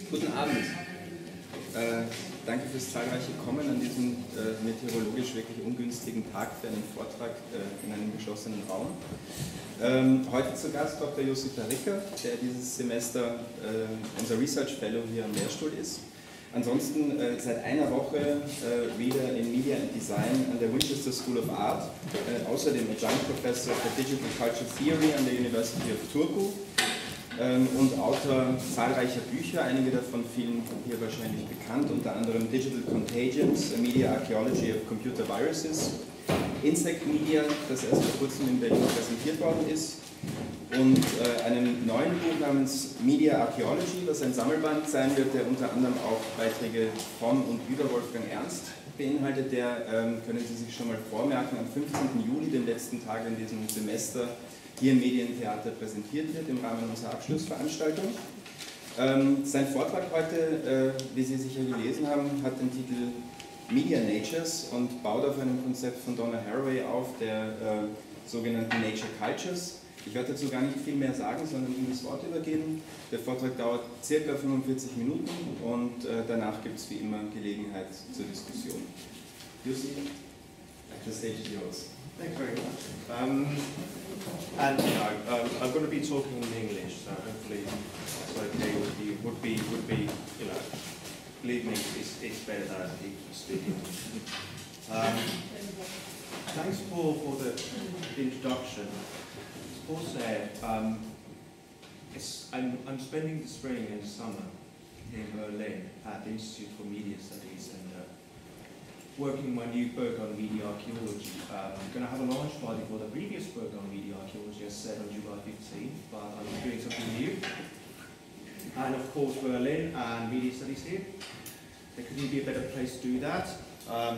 Guten Abend. Danke fürs zahlreiche Kommen an diesem meteorologisch wirklich ungünstigen Tag für einen Vortrag in einem geschlossenen Raum. Heute zu Gast Dr. Jussi Parikka, der dieses Semester unser Research Fellow hier am Lehrstuhl ist. Ansonsten seit einer Woche wieder in Media and Design an der Winchester School of Art, außerdem Adjunct Professor for Digital Culture Theory an der University of Turku und Autor zahlreicher Bücher, einige davon vielen hier wahrscheinlich bekannt, unter anderem Digital Contagions, A Media Archaeology of Computer Viruses, Insect Media, das erst vor kurzem in Berlin präsentiert worden ist, und einem neuen Buch namens Media Archaeology, das ein Sammelband sein wird, der unter anderem auch Beiträge von und über Wolfgang Ernst beinhaltet. Der, können Sie sich schon mal vormerken, am 15. Juli, dem letzten Tag in diesem Semester, hier im Medientheater präsentiert wird, im Rahmen unserer Abschlussveranstaltung. Sein Vortrag heute, wie Sie sicher gelesen haben, hat den Titel Medianatures und baut auf einem Konzept von Donna Haraway auf, der sogenannten Nature Cultures. Ich werde dazu gar nicht viel mehr sagen, sondern Ihnen das Wort übergeben. Der Vortrag dauert ca. 45 Minuten und danach gibt es wie immer Gelegenheit zur Diskussion. Jussi, the stage is yours. Thanks very much. I'm going to be talking in English, so hopefully it's okay with you. Would be, you know, believe me, it's better that I speak English. Thanks, Paul, for the introduction. As Paul said, I'm spending the spring and summer in Berlin at the Institute for Media Studies and working my new book on media archaeology. I'm going to have a launch party for the previous book on media archaeology, as said, on July 15th, but I'm doing something new. And of course, Berlin and media studies here. There couldn't be a better place to do that. But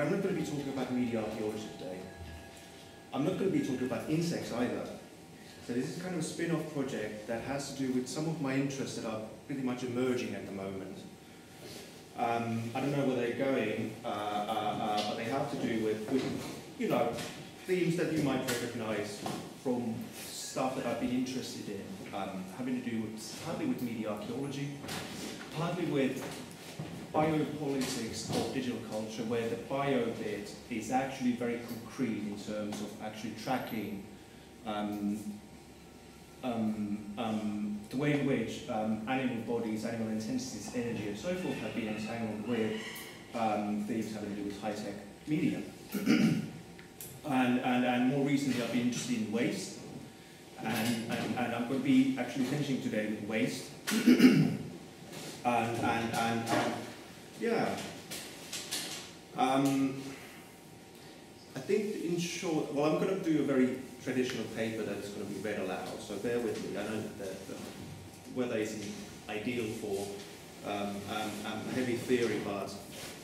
I'm not going to be talking about media archaeology today. I'm not going to be talking about insects either. So this is kind of a spin-off project that has to do with some of my interests that are pretty much emerging at the moment. I don't know where they're going, but they have to do with, you know, themes that you might recognize from stuff that I've been interested in, having to do with, partly with media archaeology, partly with biopolitics of digital culture, where the bio bit is actually very concrete in terms of actually tracking the way in which animal bodies, animal intensities, energy, and so forth have been entangled with things having to do with high-tech media. and more recently, I've been interested in waste, and I'm going to be actually finishing today with waste. Yeah. I think, in short, well, I'm going to do a very traditional paper that is going to be read aloud, so bear with me. I know that the weather isn't ideal for heavy theory, but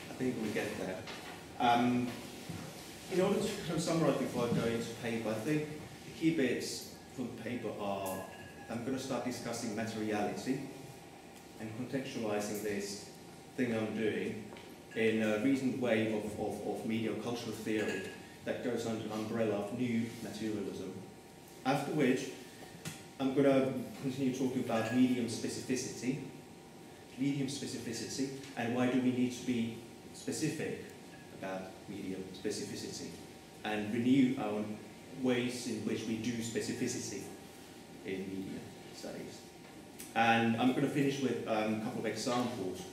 I think we'll get there. In order to kind of summarize before I go into paper, I think the key bits from the paper are, I'm going to start discussing materiality and contextualizing this thing I'm doing in a recent wave of media cultural theory that goes under the umbrella of new materialism. After which, I'm going to continue talking about medium specificity, and why do we need to be specific about medium specificity, and renew our ways in which we do specificity in media studies. And I'm going to finish with a couple of examples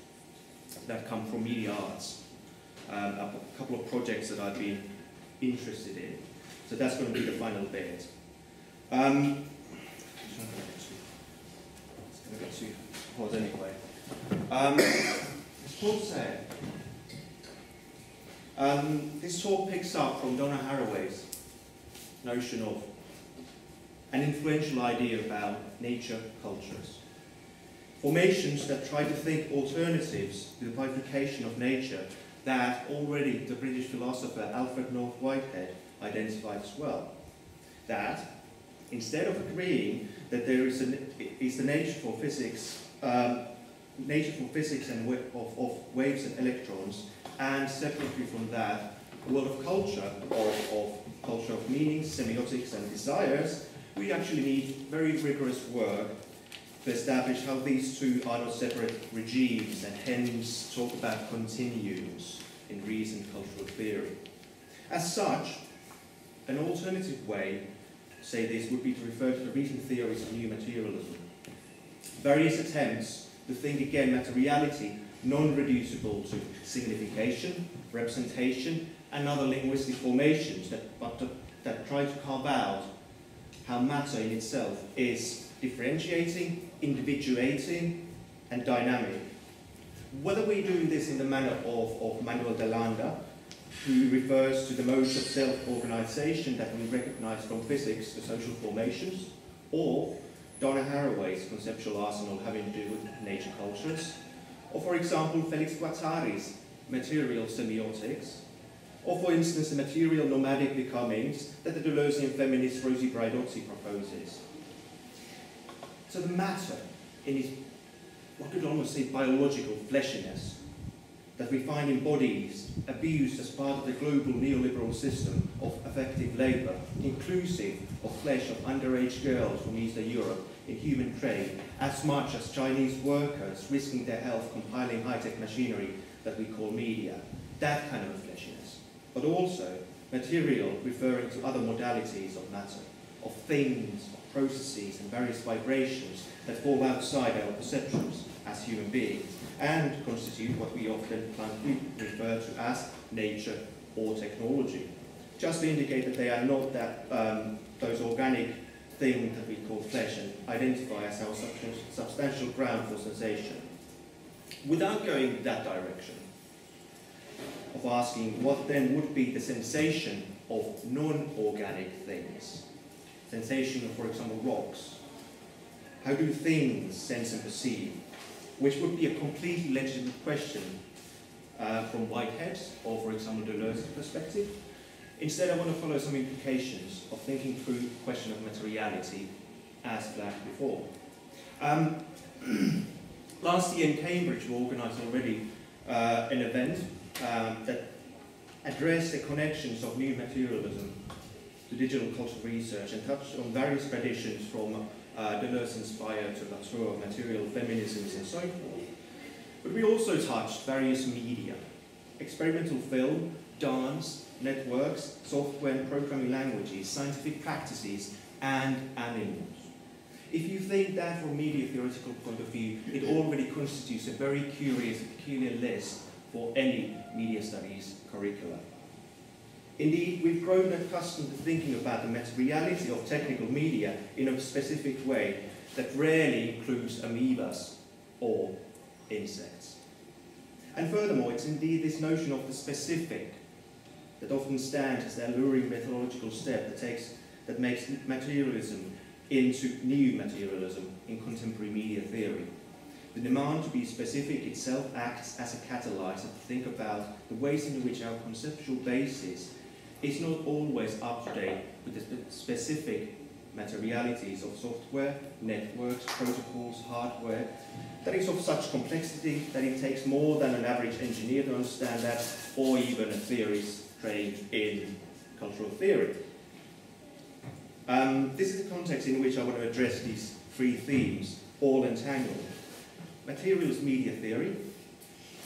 that come from media arts, a couple of projects that I've been interested in. So that's going to be the final bit. It's going to get too hot anyway. As Paul said, this talk picks up from Donna Haraway's notion of an influential idea about nature cultures. Formations that try to think alternatives to the bifurcation of nature that already the British philosopher Alfred North Whitehead identified as well. That, instead of agreeing that there is the nature for physics and of waves and electrons, and separately from that, the world of culture, of culture of meanings, semiotics, and desires, we actually need very rigorous work to establish how these two are not separate regimes and hence talk about continuums in recent cultural theory. As such, an alternative way to say this would be to refer to the recent theories of new materialism. Various attempts to think again materiality non-reducible to signification, representation, and other linguistic formations that try to carve out how matter in itself is differentiating, individuating, and dynamic. Whether we do this in the manner of Manuel de Landa, who refers to the modes of self-organization that we recognize from physics to social formations, or Donna Haraway's conceptual arsenal having to do with nature cultures, or for example Felix Guattari's material semiotics, or for instance the material nomadic becomings that the Deleuzian feminist Rosi Braidotti proposes. So the matter in its, one could almost say, biological fleshiness that we find in bodies abused as part of the global neoliberal system of effective labour, inclusive of flesh of underage girls from Eastern Europe in human trade, as much as Chinese workers risking their health compiling high-tech machinery that we call media. That kind of a fleshiness. But also material referring to other modalities of matter, of things, of processes and various vibrations that fall outside our perceptions as human beings and constitute what we often bluntly refer to as nature or technology. Just to indicate that they are not that those organic things that we call flesh and identify as our substantial ground for sensation. Without going that direction, of asking what then would be the sensation of non-organic things, sensation of, for example, rocks. How do things sense and perceive? Which would be a completely legitimate question from Whitehead's or, for example, Deleuze's perspective. Instead, I want to follow some implications of thinking through the question of materiality as flagged before. Last year in Cambridge, we organised already an event that addressed the connections of new materialism to digital cultural research and touched on various traditions from Deleuze-inspired to Latour, material feminisms and so forth. But we also touched various media, experimental film, dance, networks, software and programming languages, scientific practices, and animals. If you think that from a media theoretical point of view, it already constitutes a very curious, peculiar list for any media studies curricula. Indeed, we've grown accustomed to thinking about the materiality of technical media in a specific way that rarely includes amoebas or insects. And furthermore, it's indeed this notion of the specific that often stands as the alluring methodological step that makes materialism into new materialism in contemporary media theory. The demand to be specific itself acts as a catalyzer to think about the ways in which our conceptual basis is not always up to date with the specific materialities of software, networks, protocols, hardware, that is of such complexity that it takes more than an average engineer to understand that, or even a theorist trained in cultural theory. This is the context in which I want to address these three themes, all entangled. Materialist media theory,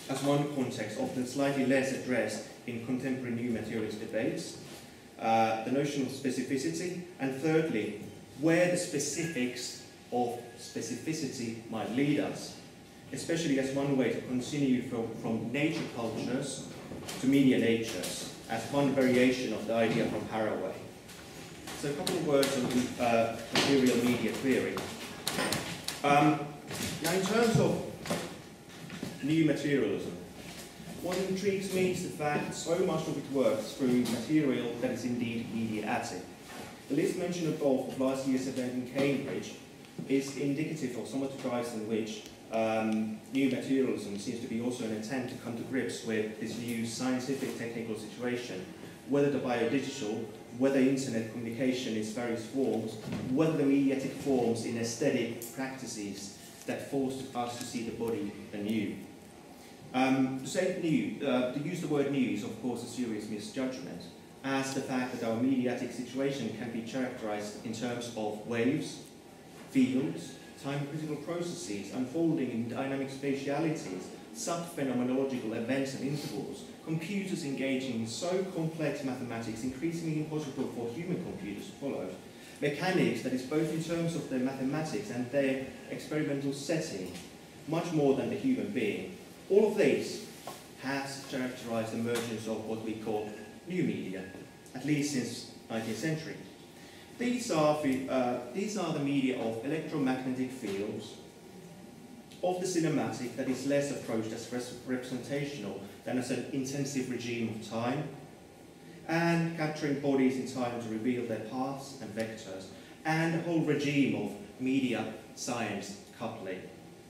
as one context, often slightly less addressed in contemporary new materialist debates, the notion of specificity, and thirdly, where the specifics of specificity might lead us, especially as one way to continue from nature cultures to media natures, as one variation of the idea from Haraway. So a couple of words on material media theory. Now in terms of new materialism, what intrigues me is the fact that so much of it works through material that is indeed mediatic. The list mentioned above of last year's event in Cambridge is indicative of some of the drives in which new materialism seems to be also an attempt to come to grips with this new scientific technical situation, whether the biodigital, whether internet communication in its various forms, whether the mediatic forms in aesthetic practices that force us to see the body anew. To say new, to use the word new is of course a serious misjudgment, as the fact that our mediatic situation can be characterized in terms of waves, fields, time-critical processes unfolding in dynamic spatialities, sub-phenomenological events and intervals, computers engaging in so complex mathematics increasingly impossible for human computers to follow, mechanics that is both in terms of their mathematics and their experimental setting, much more than the human being. All of this has characterized the emergence of what we call new media, at least since the 19th century. These are the media of electromagnetic fields, of the cinematic that is less approached as representational than as an intensive regime of time, and capturing bodies in time to reveal their paths and vectors, and a whole regime of media-science coupling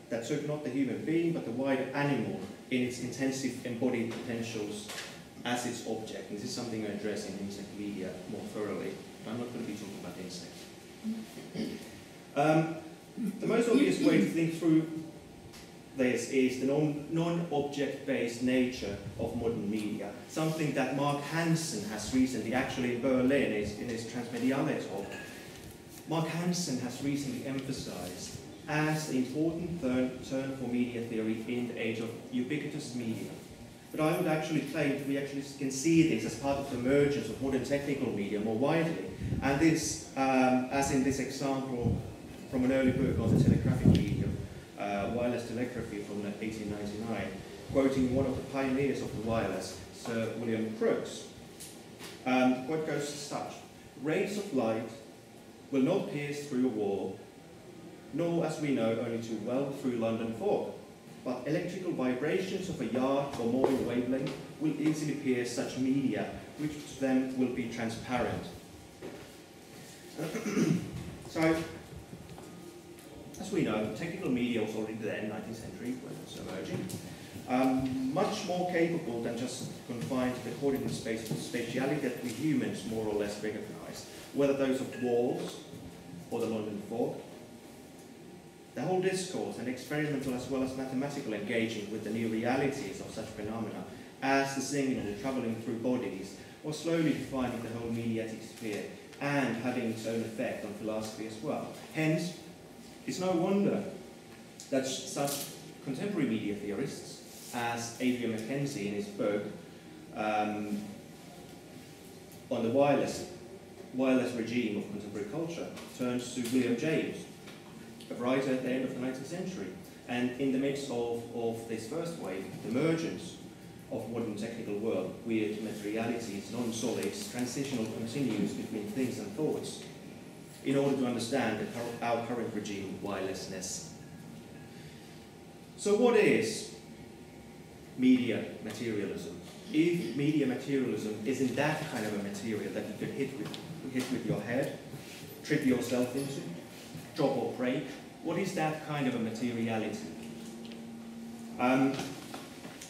that took not the human being but the wider animal in its intensive embodied potentials as its object. And this is something I address in insect media more thoroughly, but I'm not going to be talking about insects. The most obvious way to think through this is the non-object-based nature of modern media, something that Mark Hansen has recently, actually in Berlin, in his Transmediale talk, Mark Hansen has recently emphasized as an important term for media theory in the age of ubiquitous media. But I would actually claim that we actually can see this as part of the emergence of modern technical media more widely. And this, as in this example from an early book on the telegraphic medium, wireless telegraphy from 1899, quoting one of the pioneers of the wireless, Sir William Crookes. The quote goes as such: "Rays of light will not pierce through a wall, nor, as we know only too well, through London fog. But electrical vibrations of a yard or more wavelength will easily pierce such media, which to them will be transparent." So, as we know, technical media was already there in the 19th century when it was emerging, much more capable than just confined to the coordinate space of spatiality that we humans more or less recognize, whether those of walls or the London fog. The whole discourse, and experimental as well as mathematical engaging with the new realities of such phenomena as the signal travelling through bodies, was slowly defining the whole mediatic sphere and having its own effect on philosophy as well. Hence, it's no wonder that such contemporary media theorists as Adrian Mackenzie in his book on the wireless regime of contemporary culture turns to William James, a writer at the end of the 19th century. And in the midst of this first wave, the emergence of modern technical world, weird materialities, non-solids, transitional continuums between things and thoughts, in order to understand our current regime of wirelessness. So what is media materialism? If media materialism isn't that kind of a material that you can hit with your head, trip yourself into, drop or break, what is that kind of a materiality?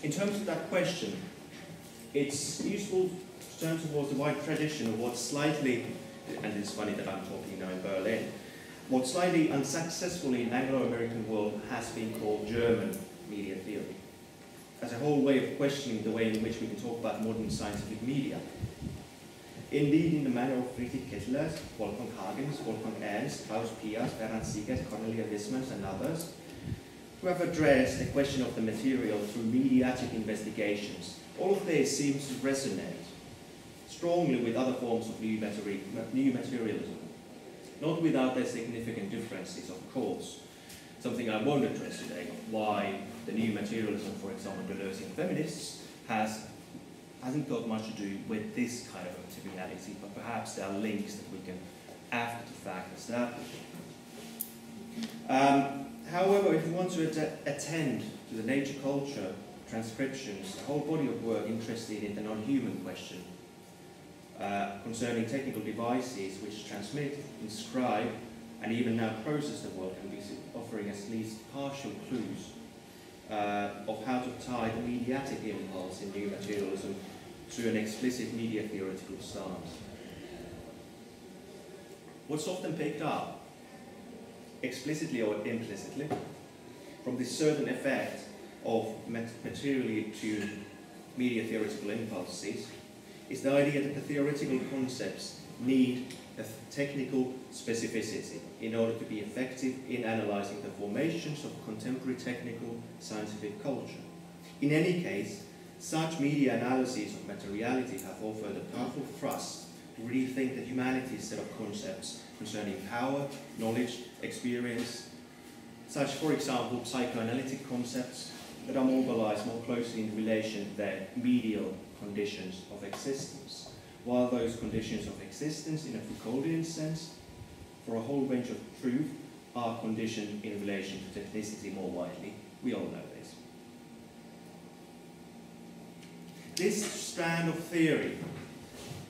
In terms of that question, it's useful to turn towards the wide tradition of what slightly, and it's funny that I'm talking now in Berlin, what slightly unsuccessfully in Anglo-American world has been called German media theory, as a whole way of questioning the way in which we can talk about modern scientific media. Indeed, in the manner of Friedrich Kettlers, Wolfgang Hagens, Wolfgang Ernst, Klaus Pias, Bernhard Siegers, Cornelia Wismans, and others, who have addressed the question of the material through mediatic investigations. All of this seems to resonate strongly with other forms of new materialism, not without their significant differences, of course. Something I won't address today, why the new materialism, for example, Deleuzian feminists, hasn't got much to do with this kind of materiality, but perhaps there are links that we can, after the fact, establish. However, if we want to attend to the nature culture, transcriptions, a whole body of work interested in the non-human question, concerning technical devices which transmit, inscribe, and even now process the world, can be offering at least partial clues of how to tie the mediatic impulse in new materialism to an explicit media theoretical stance. What's often picked up, explicitly or implicitly, from this certain effect of materially tuned media theoretical impulses is the idea that the theoretical concepts need a technical specificity in order to be effective in analyzing the formations of contemporary technical scientific culture. In any case, such media analyses of materiality have offered a powerful thrust to rethink the humanities set of concepts concerning power, knowledge, experience, such, for example, psychoanalytic concepts that are mobilized more closely in relation to their medial conditions of existence, while those conditions of existence in a Foucauldian sense, for a whole range of truth, are conditioned in relation to technicity more widely. We all know this. This strand of theory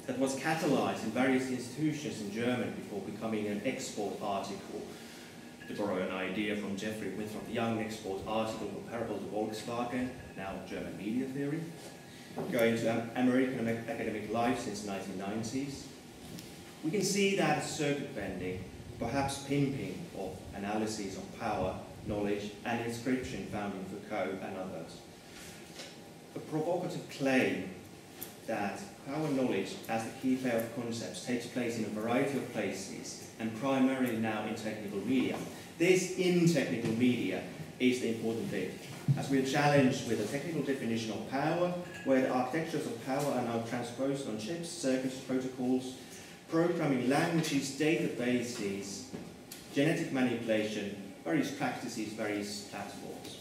that was catalyzed in various institutions in Germany before becoming an export article, to borrow an idea from Jeffrey Winthrop Young, export article comparable to Volkswagen, now German media theory, going to American academic life since the 1990s. We can see that circuit bending, perhaps pimping of analyses of power, knowledge, and inscription found in Foucault and others. A provocative claim that power knowledge as the key pair of concepts takes place in a variety of places and primarily now in technical media. This in technical media is the important bit, as we are challenged with a technical definition of power, where the architectures of power are now transposed on chips, circuits, protocols, programming languages, databases, genetic manipulation, various practices, various platforms.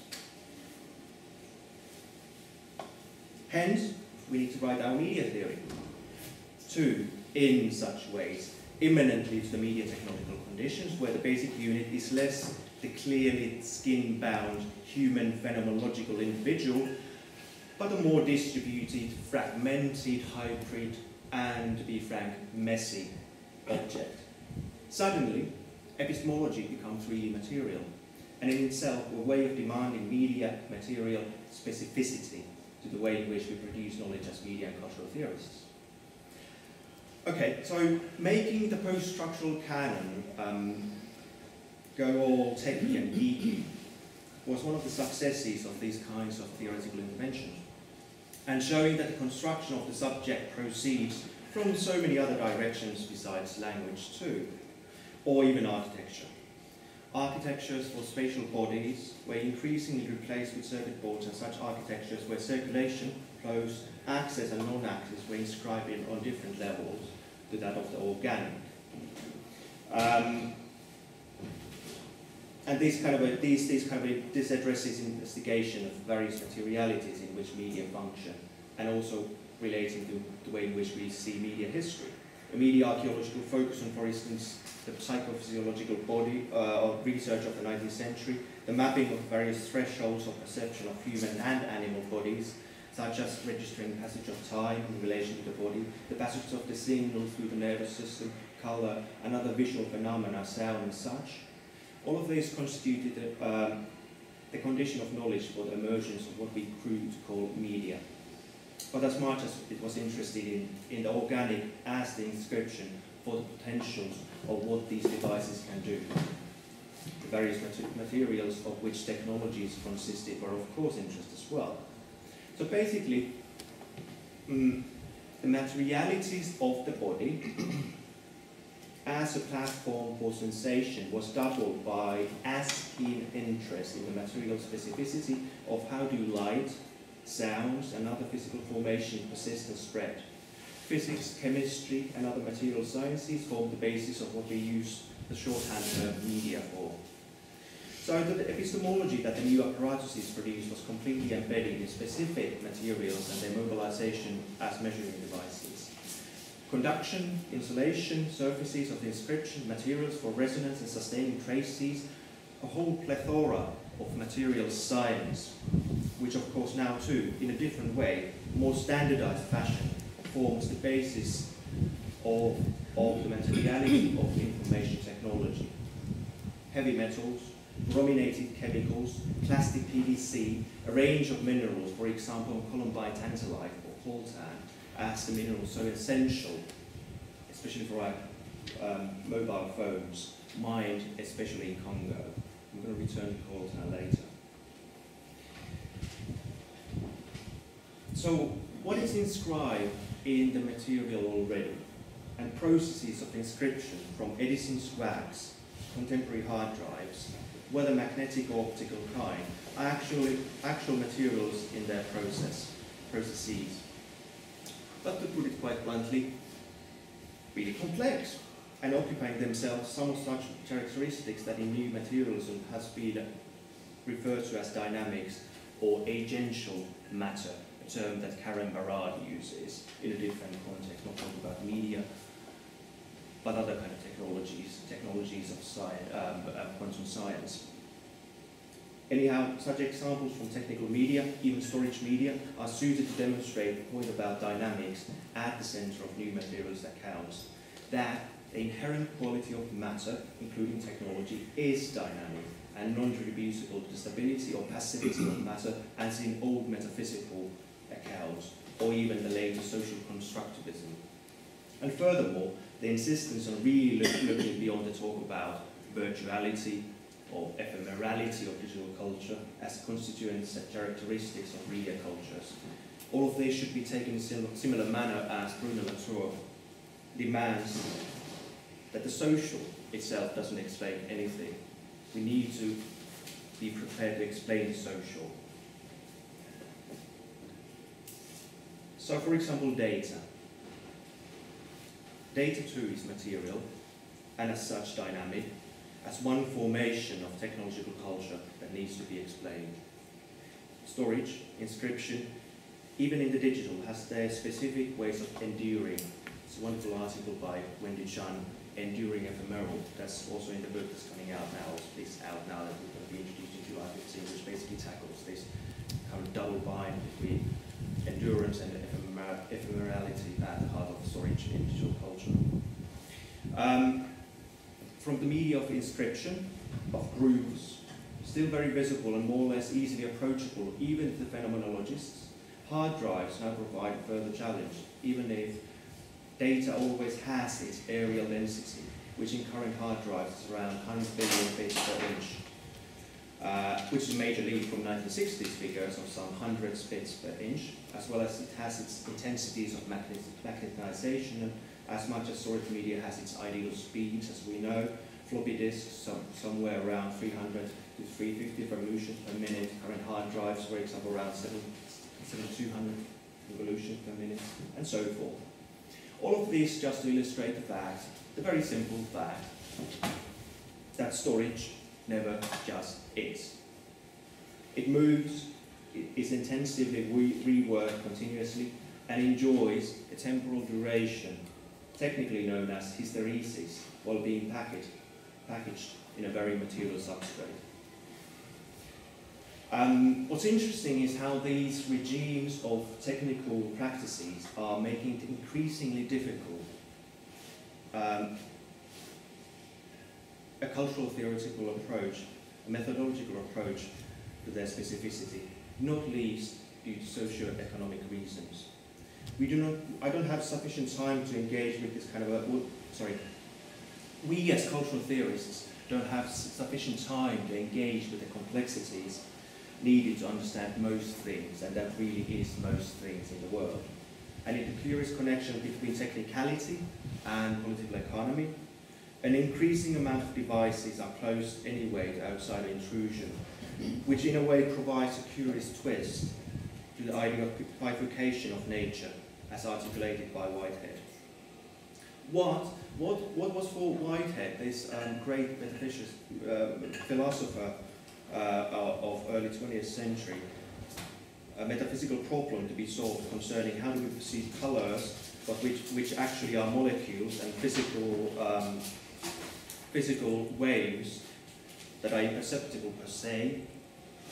Hence, we need to write our media theory to, in such ways, imminently to the media technological conditions, where the basic unit is less the clearly skin-bound human phenomenological individual, but a more distributed, fragmented, hybrid, and, to be frank, messy object. Suddenly, epistemology becomes really material, and in itself a way of demanding media material specificity to the way in which we produce knowledge as media and cultural theorists. Okay, so making the post-structural canon go all techy and geeky was one of the successes of these kinds of theoretical interventions, and showing that the construction of the subject proceeds from so many other directions besides language too, or even architecture. Architectures for spatial bodies were increasingly replaced with circuit boards, and such architectures where circulation, flows, access and non-access were inscribed in on different levels to that of the organic. And this addresses investigation of various materialities in which media function, and also relating to the way in which we see media history. A media archaeological focus on, for instance, the psychophysiological body of research of the 19th century, the mapping of various thresholds of perception of human and animal bodies, such as registering passage of time in relation to the body, the passage of the signal through the nervous system, color, and other visual phenomena, sound and such. All of these constituted the condition of knowledge for the emergence of what we crude call media. But as much as it was interested in the organic as the inscription for the potentials of what these devices can do. The various materials of which technologies consisted were of course interest as well. So basically, the materialities of the body as a platform for sensation was doubled by as keen interest in the material specificity of how do light, sounds and other physical formation persist and spread. Physics, chemistry and other material sciences form the basis of what we use the shorthand term media for. So the epistemology that the new apparatuses produced was completely embedded in specific materials and their mobilization as measuring devices. Conduction, insulation, surfaces of the inscription, materials for resonance and sustaining traces, a whole plethora of material science, which of course now too, in a different way, more standardized fashion, forms the basis of the materiality of information technology. Heavy metals, brominated chemicals, plastic PVC, a range of minerals, for example, columbite-tantalite or coltan, as the minerals so essential, especially for our mobile phones, mined especially in Congo. I'm going to return to coltan later. So what is inscribed in the material already, and processes of inscription from Edison's wax, contemporary hard drives, whether magnetic or optical kind, are actual materials in their processes. But to put it quite bluntly, really complex, and occupying themselves some of such characteristics that in new materialism has been referred to as dynamics or agential matter, a term that Karen Barad uses in a different context, not talking about media, but other kind of technologies of science, quantum science. Anyhow, such examples from technical media, even storage media, are suited to demonstrate the point about dynamics at the center of new materials that counts. That the inherent quality of matter, including technology, is dynamic and non-reducible to stability or passivity of matter, as in old metaphysical accounts, or even the later social constructivism. And furthermore, the insistence on really looking beyond the talk about virtuality or ephemerality of digital culture as constituent characteristics of media cultures. All of this should be taken in a similar manner as Bruno Latour demands that the social itself doesn't explain anything. We need to be prepared to explain the social. So, for example, data. Data too is material, and as such dynamic, as one formation of technological culture that needs to be explained. Storage, inscription, even in the digital, has their specific ways of enduring. It's a wonderful article by Wendy Chan, Enduring Ephemeral, that's also in the book that's coming out now, it's out now that we're going to be introduced in July 15, which basically tackles this kind of double bind between endurance and ephemerality at the heart of storage in digital culture. From the media of inscription, of grooves, still very visible and more or less easily approachable even to the phenomenologists, hard drives now provide a further challenge, even if data always has its areal density, which in current hard drives is around 100 billion bits per inch, which is a major leap from 1960s figures of some hundreds bits per inch, as well as it has its intensities of magnetization, and as much as storage media has its ideal speeds, as we know. Floppy disks somewhere around 300 to 350 revolutions per minute, current hard drives, for example, around 7,200 revolutions per minute, and so forth. All of this just to illustrate the fact, the very simple fact, that storage never just is. It moves, it is intensively reworked continuously, and enjoys a temporal duration, technically known as hysteresis, while being packaged in a very material substrate. What's interesting is how these regimes of technical practices are making it increasingly difficult a cultural theoretical approach, a methodological approach to their specificity, not least due to socio-economic reasons. I don't have sufficient time to engage with this kind of we as cultural theorists don't have sufficient time to engage with the complexities needed to understand most things, and that really is most things in the world. And in the curious connection between technicality and political economy, an increasing amount of devices are closed anyway to outside intrusion, which in a way provides a curious twist to the idea of bifurcation of nature as articulated by Whitehead. What was for Whitehead, this great metaphysicist philosopher of early 20th century, a metaphysical problem to be solved concerning how do we perceive colours, but which actually are molecules and physical waves that are imperceptible per se,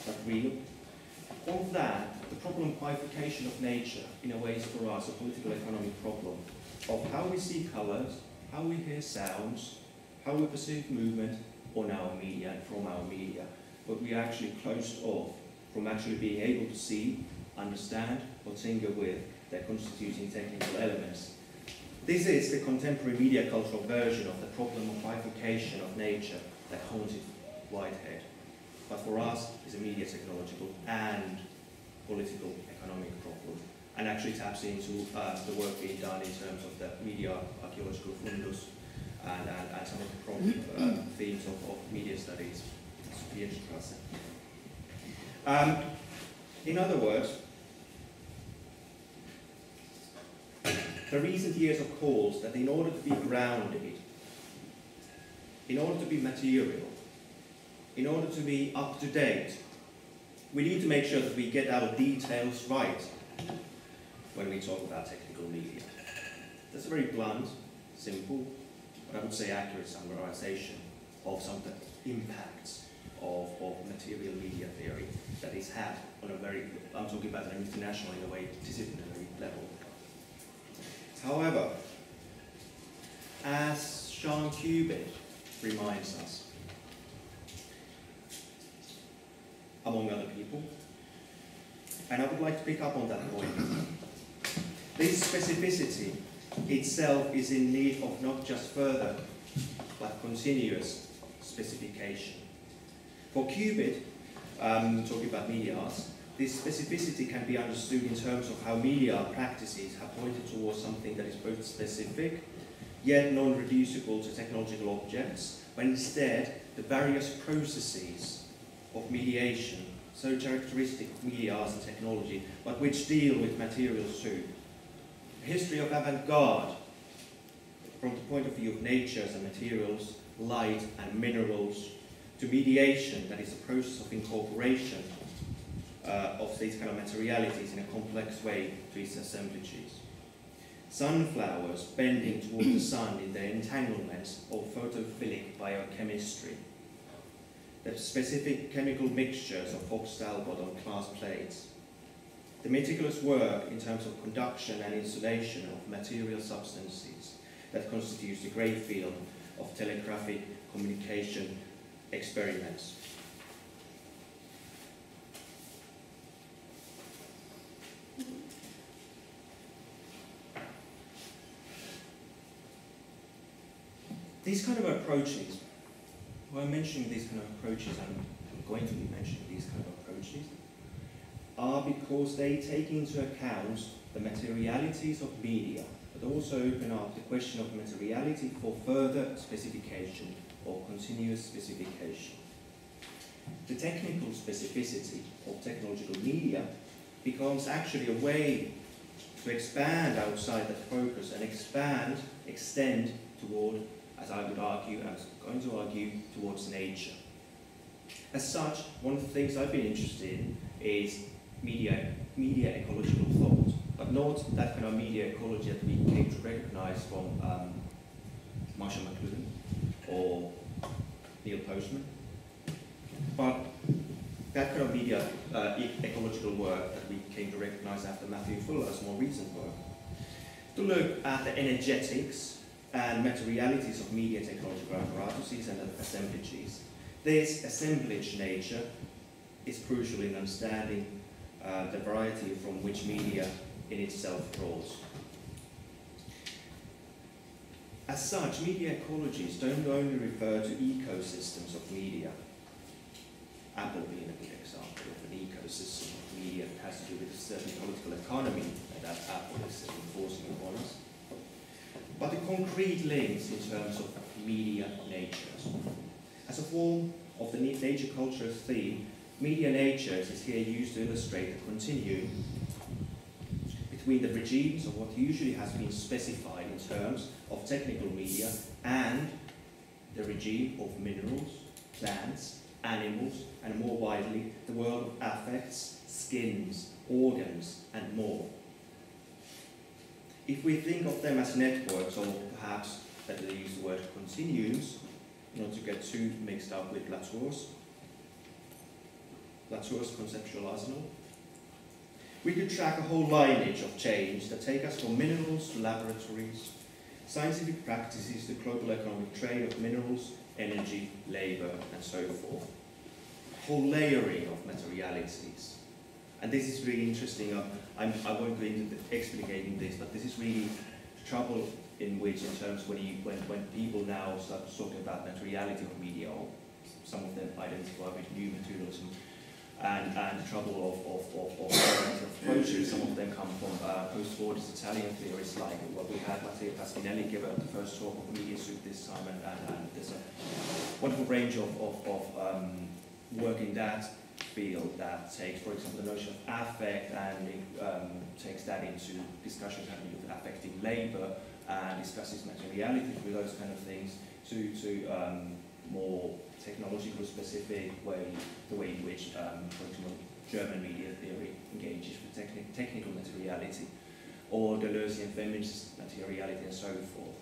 but real. All of that, the problem of bifurcation of nature, in a way, is for us a political economic problem of how we see colours, how we hear sounds, how we perceive movement on our media and from our media, but we are actually closed off from actually being able to see, understand, or tinker with their constituting technical elements. This is the contemporary media cultural version of the problem of bifurcation of nature that haunted Whitehead, but for us is a media technological and political economic problem. and actually taps into the work being done in terms of the media archaeological fundus and some of the themes of media studies. In other words, the recent years have caused that in order to be grounded, in order to be material, in order to be up to date, we need to make sure that we get our details right when we talk about technical media. That's a very blunt, simple, but I would say accurate summarization of some of the impacts of material media theory that is had on a very, I'm talking about an international, in a way, disciplinary level. However, as Jean Cubitt reminds us, among other people, and I would like to pick up on that point, this specificity itself is in need of not just further, but continuous specification. For Cubitt, talking about media arts, this specificity can be understood in terms of how media practices have pointed towards something that is both specific, yet non-reducible to technological objects, but instead the various processes of mediation, so characteristic of media arts and technology, but which deal with materials too. A history of avant-garde, from the point of view of natures and materials, light and minerals, to mediation, that is a process of incorporation of these kind of materialities in a complex way to its assemblages. Sunflowers bending toward the sun in their entanglements of photophilic biochemistry. The specific chemical mixtures of Fox Talbot on glass plates. The meticulous work in terms of conduction and insulation of material substances that constitutes the great field of telegraphic communication experiments. These kind of approaches, when I'm mentioning these kind of approaches, I'm going to be mentioning these kind of approaches, are because they take into account the materialities of media, but also open up the question of materiality for further specification or continuous specification. The technical specificity of technological media becomes actually a way to expand outside that focus and extend toward, as I would argue, I was going to argue, towards nature. As such, one of the things I've been interested in is media ecological thought, but not that kind of media ecology that we came to recognize from Marshall McLuhan or Neil Postman, but that kind of media ecological work that we came to recognize after Matthew Fuller's more recent work, to look at the energetics and materialities of media technological apparatuses and assemblages. This assemblage nature is crucial in understanding the variety from which media in itself draws. As such, media ecologies don't only refer to ecosystems of media, Apple being a good example of an ecosystem of media that has to do with a certain political economy that Apple is enforcing upon us, but the concrete links in terms of media natures. As a form of the nature culture theme, media natures is here used to illustrate the continuum between the regimes of what usually has been specified in terms of technical media and the regime of minerals, plants, animals, and more widely, the world of affects, skins, organs, and more. If we think of them as networks, or perhaps better to use the word continuums, not to get too mixed up with Latour's conceptual arsenal, we could track a whole lineage of change that take us from minerals to laboratories, scientific practices to global economic trade of minerals, energy, labor, and so forth. A whole layering of materialities. And this is really interesting. I won't go into explicating this, but this is really the trouble in which, in terms when people now start talking about materiality of media, or some of them identify with new materialism, and trouble of alternative approaches. Some of them come from post-Fordist Italian theories, like what we had Transmediale give at the first talk of media soup this time, and there's a wonderful range of work in that field that takes, for example, the notion of affect and takes that into discussions having to do with affecting labour and discusses materiality with those kind of things to more technological specific way, the way in which, for example, German media theory engages with technical materiality, or Deleuzean feminist materiality and so forth.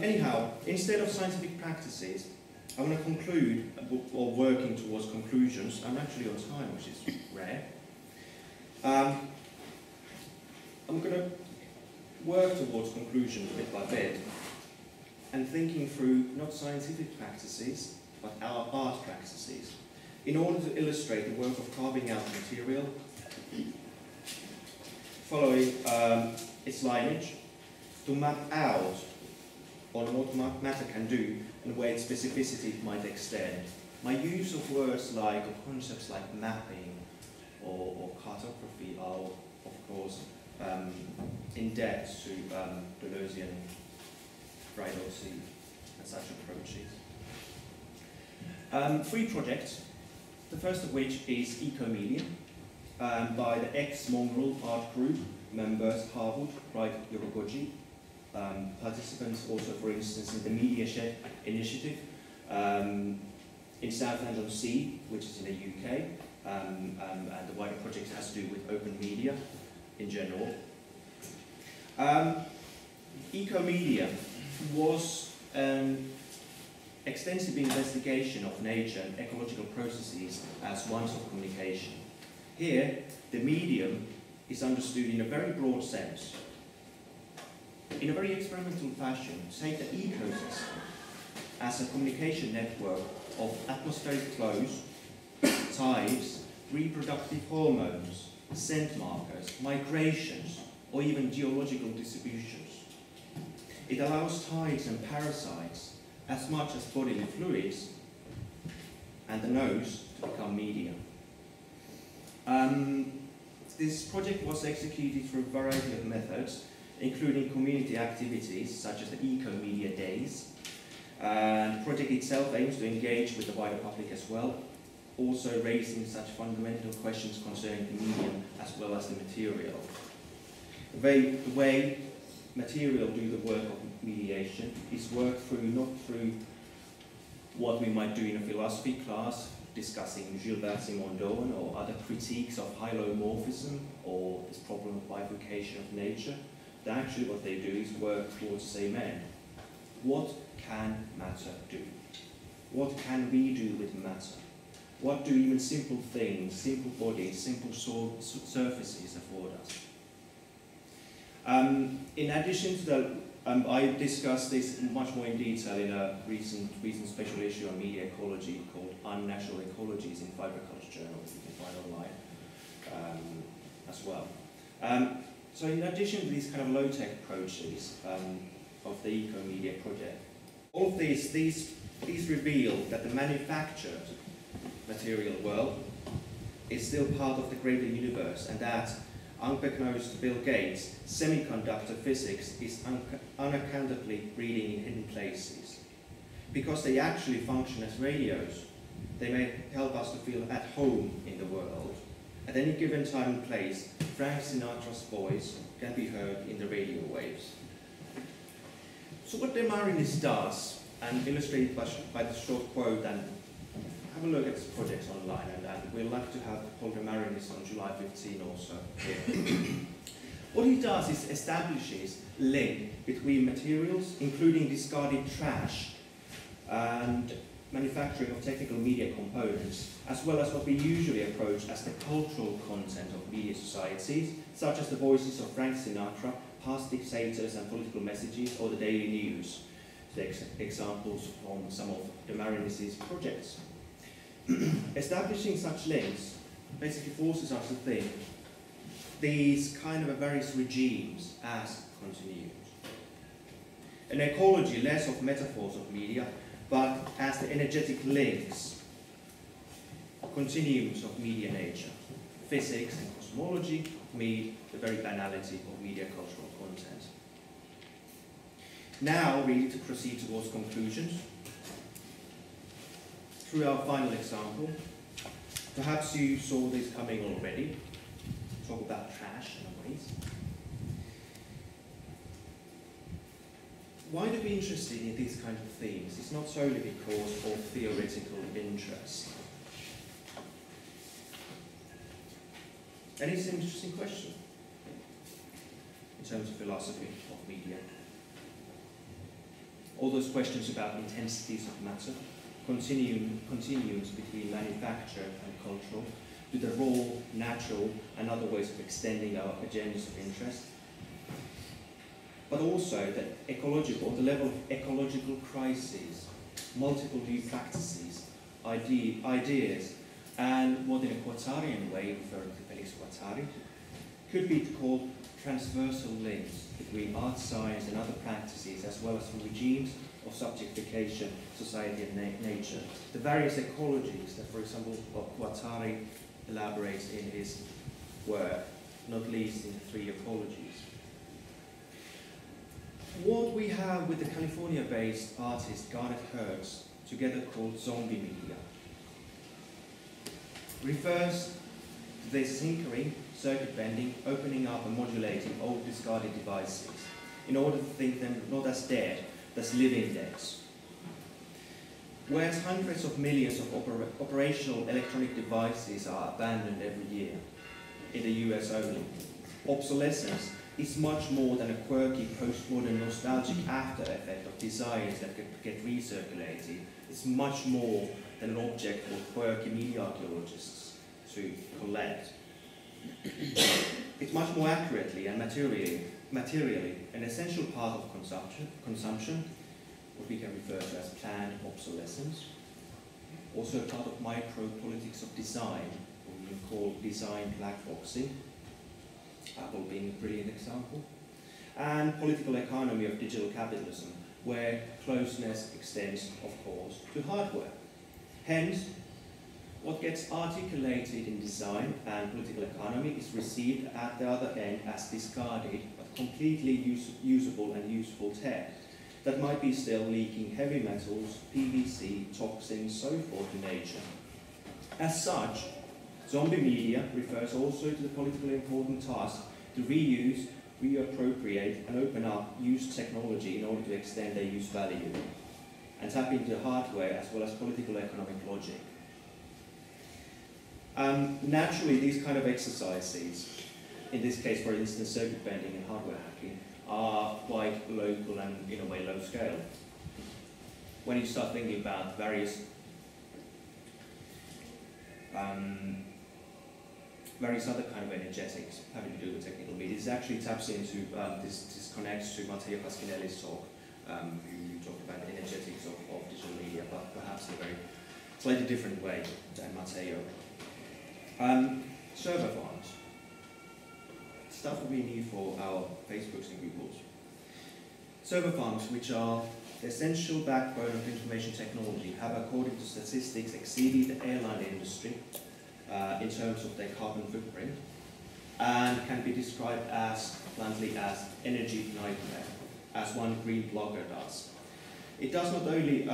Anyhow, instead of scientific practices, I want to conclude, or working towards conclusions. I'm actually on time, which is rare. I'm going to work towards conclusions bit by bit, and thinking through not scientific practices, but our art practices, in order to illustrate the work of carving out material, following its lineage, to map out on what matter can do and where its specificity might extend. My use of words like, or concepts like mapping or cartography are, of course, in debt to Deleuzean Friedolsi and such approaches. 3 projects, the first of which is Ecomedia, by the ex-Mongrel art group, members Harwood-Wright-Yokokoji, participants also, for instance, in the Media Shed initiative in Southend-on-Sea, which is in the UK, and the wider project has to do with open media in general. Ecomedia was an extensive investigation of nature and ecological processes as ones of communication. Here, the medium is understood in a very broad sense. In a very experimental fashion, take the ecosystem as a communication network of atmospheric flows, tides, reproductive hormones, scent markers, migrations, or even geological distributions. It allows tides and parasites as much as bodily fluids and the nose to become media. This project was executed through a variety of methods, including community activities such as the Ecomedia Days. And the project itself aims to engage with the wider public as well, also raising such fundamental questions concerning the medium as well as the material. The way material do the work of mediation is worked through not through what we might do in a philosophy class, discussing Gilbert Simondon or other critiques of hylomorphism or this problem of bifurcation of nature. Actually what they do is work towards the same end. What can matter do? What can we do with matter? What do even simple things, simple bodies, simple surfaces afford us? In addition to that, I discussed this much more in detail in a recent special issue on media ecology called Unnatural Ecologies in Fiberculture Journal, you can find online as well. So in addition to these kind of low-tech approaches of the Ecomedia project, all of these reveal that the manufactured material world is still part of the greater universe, and that, unbeknownst to Bill Gates, semiconductor physics is unaccountably breeding in hidden places. Because they actually function as radios, they may help us to feel at home in the world. At any given time and place, Frank Sinatra's voice can be heard in the radio waves. So what Demarinis does, and illustrated by the short quote, and have a look at this project online, and we'd like to have Paul Demarinis on July 15 also here. What he does is establishes a link between materials, including discarded trash, and manufacturing of technical media components, as well as what we usually approach as the cultural content of media societies, such as the voices of Frank Sinatra, past dictators and political messages, or the daily news. Take examples from some of Demarinis' projects. Establishing such links basically forces us to think these kind of various regimes as continuums. An ecology less of metaphors of media, but as the energetic links continuums of media nature. Physics and cosmology meet the very banality of media cultural content. Now, really to proceed towards conclusions. Through our final example, perhaps you saw this coming already. Talk about trash and waste. Why do we be interested in these kind of themes? It's not solely because of theoretical interest. And it's an interesting question in terms of philosophy of media. All those questions about intensities of matter, continuums between manufacture and cultural, to the raw, natural, and other ways of extending our agendas of interest. But also the level of ecological crises, multiple new practices, ideas, and what in a Guattarian way, referring to Felix Guattari, could be called transversal links between art, science, and other practices, as well as regimes of subjectification, society, and nature. The various ecologies that, for example, Guattari elaborates in his work, not least in the 3 ecologies. What we have with the California-based artist Garnet Hertz, together called zombie media, refers to this tinkering, circuit bending, opening up and modulating old discarded devices in order to think them not as dead, but as living deads. Whereas hundreds of millions of operational electronic devices are abandoned every year, in the US only, obsolescence is much more than a quirky postmodern nostalgic after effect of designs that get recirculated. It's much more than an object for quirky media archaeologists to collect. It's much more accurately and materially an essential part of consumption, what we can refer to as planned obsolescence. Also a part of micro-politics of design, what we can call design black boxing, Apple being a brilliant example, and political economy of digital capitalism, where closeness extends, of course, to hardware. Hence, what gets articulated in design and political economy is received at the other end as discarded, but completely usable and useful tech that might be still leaking heavy metals, PVC, toxins, so forth to nature. As such, zombie media refers also to the politically important task to reuse, reappropriate, and open up used technology in order to extend their use value, and tap into hardware as well as political economic logic. Naturally, these kind of exercises, in this case, for instance, circuit bending and hardware hacking, are quite local and, in a way, low scale. When you start thinking about various other kind of energetics having to do with technical media, this actually taps into, this connects to Matteo Pasquinelli's talk, who talked about the energetics of digital media, but perhaps in a very slightly different way than Matteo. Server farms. Stuff that we need for our Facebooks and Googles. Server farms, which are the essential backbone of information technology, have, according to statistics, exceeded the airline industry in terms of their carbon footprint, and can be described as, bluntly, as energy nightmare, as one green blogger does. It does not only,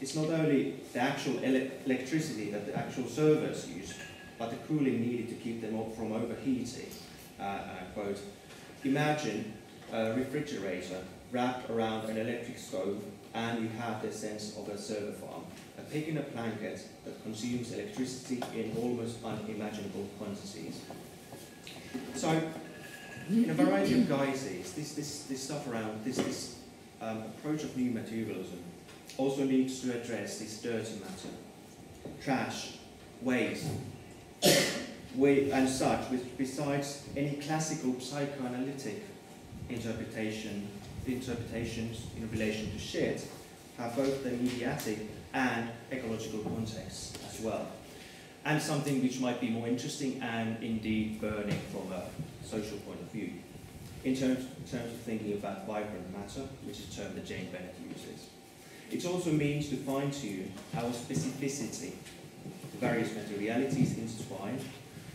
it's not only the actual electricity that the actual servers use, but the cooling needed to keep them from overheating. Quote, imagine a refrigerator wrapped around an electric stove, and you have the sense of a server farm, a pig in a blanket that consumes electricity in almost unimaginable quantities. So, in a variety of guises, this stuff around, this approach of new materialism also needs to address this dirty matter, trash, waste, and such, which besides any classical psychoanalytic interpretations in relation to shit, have both the mediatic and ecological context as well. And something which might be more interesting and indeed burning from a social point of view, in terms of thinking about vibrant matter, which is a term that Jane Bennett uses. It also means to fine-tune our specificity the various materialities intertwined,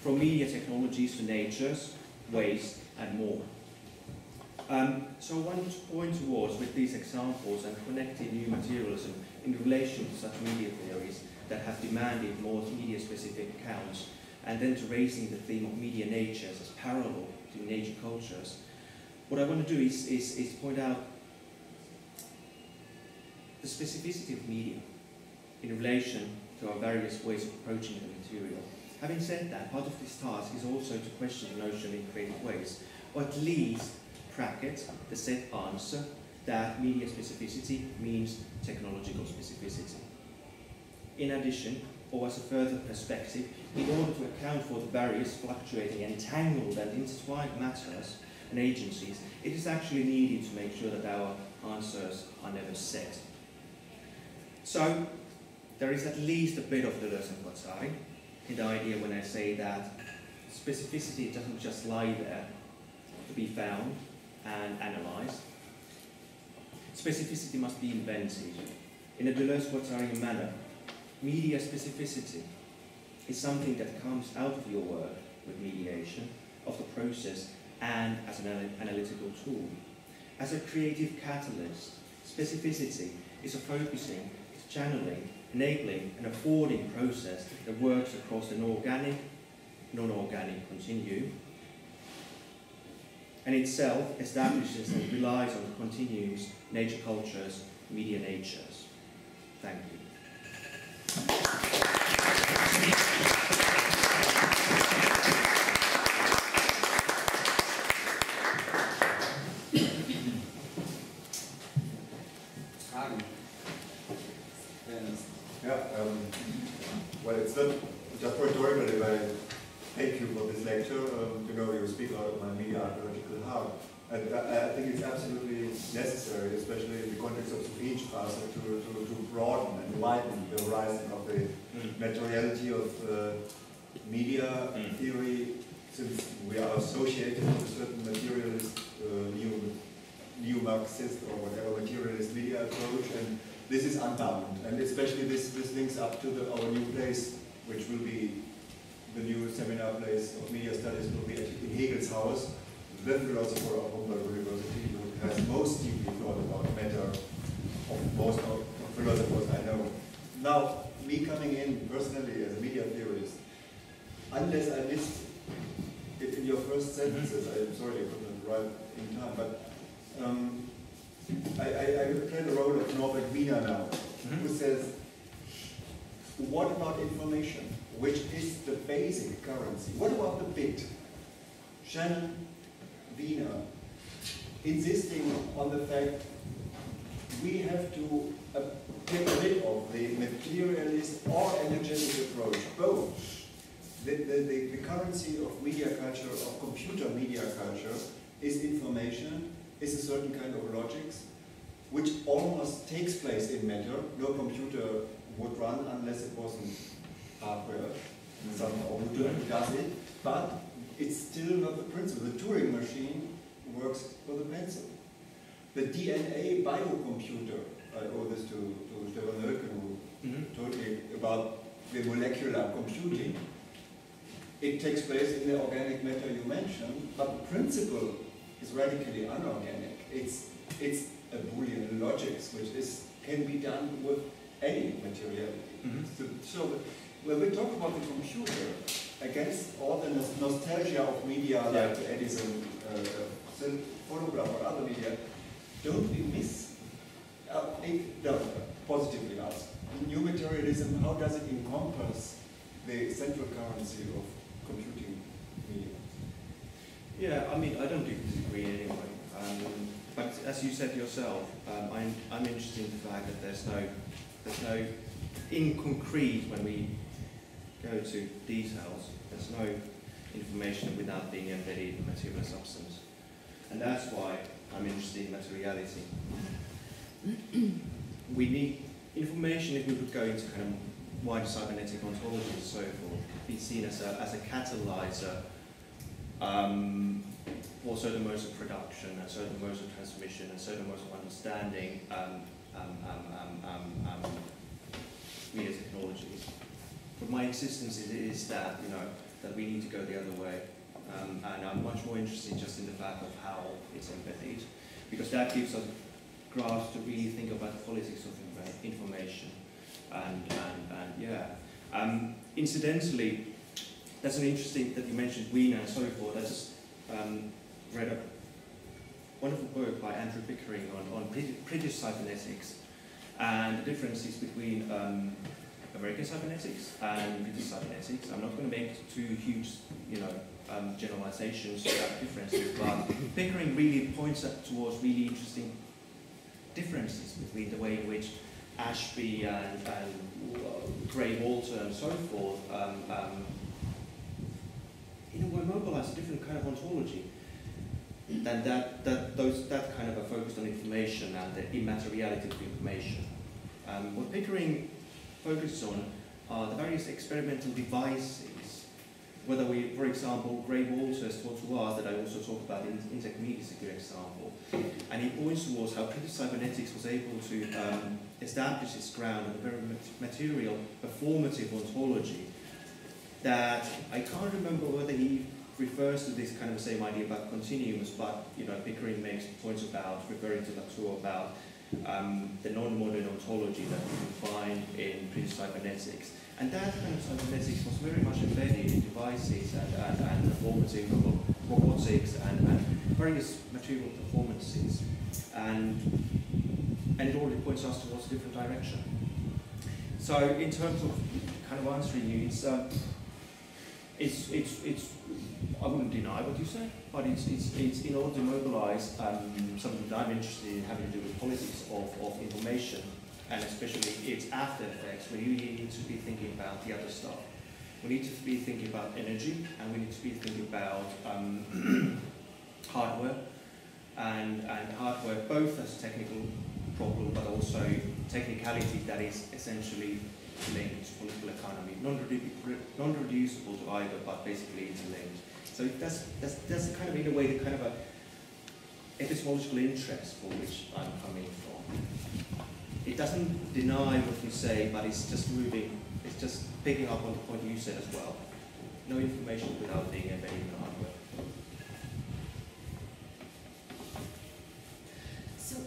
from media technologies to natures, waste, and more. So I want to point towards, with these examples, and connecting new materialism in relation to such media theories that have demanded more media-specific accounts, and then to raising the theme of media natures as parallel to nature cultures. What I want to do is point out the specificity of media in relation to our various ways of approaching the material. Having said that, part of this task is also to question the notion in creative ways, or at least bracket the set answer that media specificity means technological specificity. In addition, or as a further perspective, in order to account for the various fluctuating, entangled and intertwined matters and agencies, it is actually needed to make sure that our answers are never set. So, there is at least a bit of Deleuze and Guattari in the idea when I say that specificity doesn't just lie there to be found and analysed. Specificity must be invented. In a Deleuze-Guattarian manner, media specificity is something that comes out of your work with mediation, of the process, and as an analytical tool. As a creative catalyst, specificity is a focusing, it's channeling, enabling, and affording process that works across an organic, non-organic continuum, and itself establishes and relies on the continuums, nature cultures, media natures. Thank you. Well, it's not just rhetorical if I thank you for this lecture. You speak out of my media archaeological heart. And I think it's absolutely necessary, especially in the context of Sophienstraße, to broaden and widen the horizon of the materiality of media theory, since we are associated with a certain materialist, neo-Marxist or whatever materialist media approach, and this is unbound. And especially this links up to our new place, which will be the new seminar place of media studies, will be in Hegel's house, the philosopher of Humboldt University, who has most deeply thought about matter of most of philosophers I know. Now, me coming in personally as a media theorist, unless I missed it in your first sentences, I'm sorry I couldn't write in time, but I play the role of Norbert Wiener now, who says, what about information, which is the basic currency? What about the bit? Shannon, Wiener, insisting on the fact we have to get rid of the materialist or energetic approach, both. The currency of media culture, of computer media culture, is information, is a certain kind of logics, which almost takes place in matter. No computer would run unless it wasn't hardware, somehow does it, but it's still not the principle. The Turing machine works for the pencil. The DNA biocomputer, I owe this to Stefan Hölken, who told me about the molecular computing. It takes place in the organic matter you mentioned, but the principle is radically unorganic. It's a Boolean logics, which can be done with any materiality. So when we talk about the computer, against all the nostalgia of media like Edison, photograph or other media, don't we miss, positively asked, new materialism, how does it encompass the central currency of computing media? Yeah, I mean, I don't disagree anyway. But as you said yourself, I'm interested in the fact that there's no, in concrete, when we go to details, there's no information without being embedded in material substance. And that's why I'm interested in materiality. We need information, if we would go into kind of wider cybernetic ontology and so forth, be seen as a catalyzer for certain modes of production and certain modes of transmission and certain modes of understanding media technologies. But my existence is that, you know, that we need to go the other way. And I'm much more interested just in the fact of how it's embodied, because that gives us grasp to really think about the politics of information. And yeah. Incidentally, that's an interesting that you mentioned Wiener and so forth. I just read a wonderful book by Andrew Pickering on British cybernetics and the differences between American cybernetics and British cybernetics. I'm not going to make too huge, you know, generalizations about differences, but Pickering really points towards really interesting differences between the way in which Ashby and Gray Walter and so forth in a way mobilize a different kind of ontology than that kind of a focus on information and the immateriality of information. What Pickering focuses on are the various experimental devices. Whether we, for example, Gray Walter has taught to us, that I also talk about in Ecomedia is a good example, and he points towards how British cybernetics was able to establish its ground on a very material, performative ontology that I can't remember whether he refers to this kind of same idea about continuums, but you know, Pickering makes points about referring to Latour about the non-modern ontology that we can find in British cybernetics. And that kind of cybernetics was very much embedded in devices and performative robotics and various material performances. And it already points us towards a different direction. So in terms of kind of answering you, it's I wouldn't deny what you say, but it's in order to mobilize something that I'm interested in having to do with politics of information, and especially its after effects. We really need to be thinking about the other stuff. We need to be thinking about energy, and we need to be thinking about hardware, and hardware both as a technical problem, but also technicality that is essentially linked to political economy, non-reducible to either, but basically interlinked. So that's kind of in a way the kind of a epistemological interest for which I'm coming from. It doesn't deny what you say, but it's just moving, it's just picking up on the point you said as well. No information without being embedded in hardware. So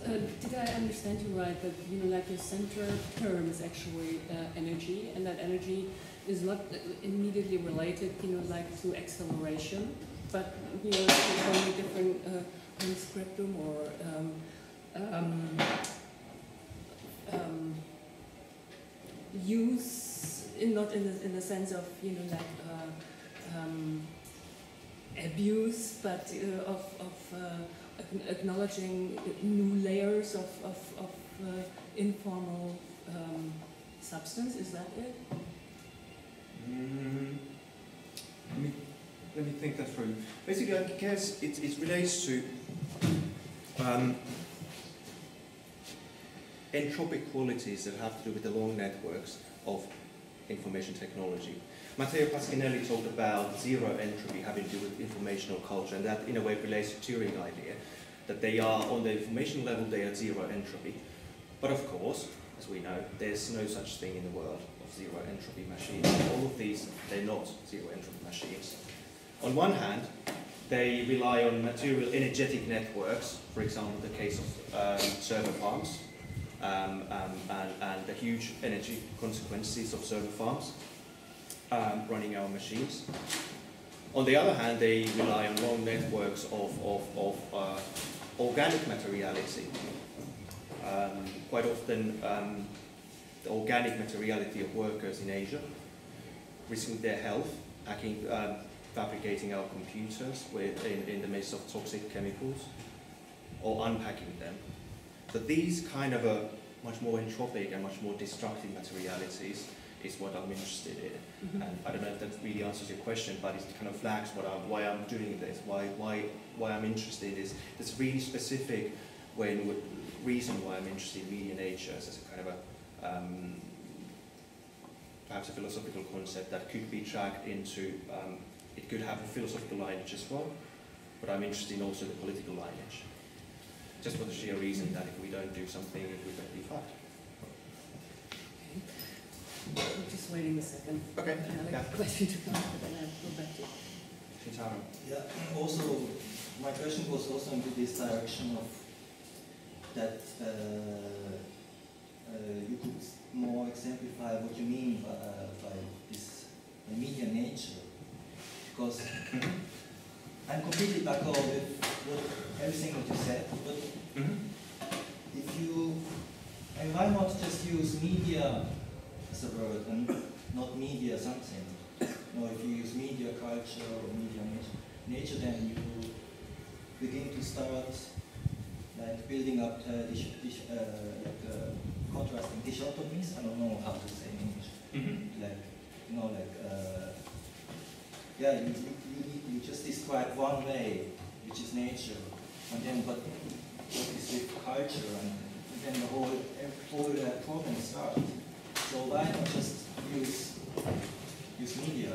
did I understand you right that, you know, like your center term is actually energy, and that energy is not immediately related, you know, like to acceleration, but, you know, it's only different conscriptum or use, not in the sense of, you know, like abuse, but of acknowledging new layers of informal substance. Is that it? Let me think that through. Basically, I guess it relates to entropic qualities that have to do with the long networks of information technology. Matteo Pasquinelli talked about zero entropy having to do with informational culture, and that in a way relates to Turing idea, that they are, on the information level, they are zero entropy. But of course, as we know, there's no such thing in the world of zero entropy machines. All of these, they're not zero entropy machines. On one hand, they rely on material energetic networks, for example, the case of server farms, and the huge energy consequences of server farms running our machines. On the other hand, they rely on long networks of organic materiality. Quite often, the organic materiality of workers in Asia, risking their health, fabricating our computers in the midst of toxic chemicals, or unpacking them. So these kind of much more entropic and much more destructive materialities is what I'm interested in. Mm-hmm. And I don't know if that really answers your question, but it kind of flags why I'm doing this, why I'm interested is this really specific reason why I'm interested in Medianatures as a kind of a perhaps a philosophical concept that could be tracked into, it could have a philosophical lineage as well, but I'm interested in also the political lineage. Just for the sheer reason that if we don't do something, we don't be fucked. I'm just waiting a second. Okay. I have a question to come, but then I'll go back to Shintaro. Yeah, also, my question was also into this direction of that you could more exemplify what you mean by this media nature, because I'm completely d'accord with everything that you said, but if you, and why not just use media as a word and not media something? No, if you use media culture or media nature, then you begin to start like building up contrasting dichotomies. I don't know how to say in English. Like, you know, like yeah, you just describe one way, which is nature, and then what is with culture, and then the whole problem starts. So why not just use media?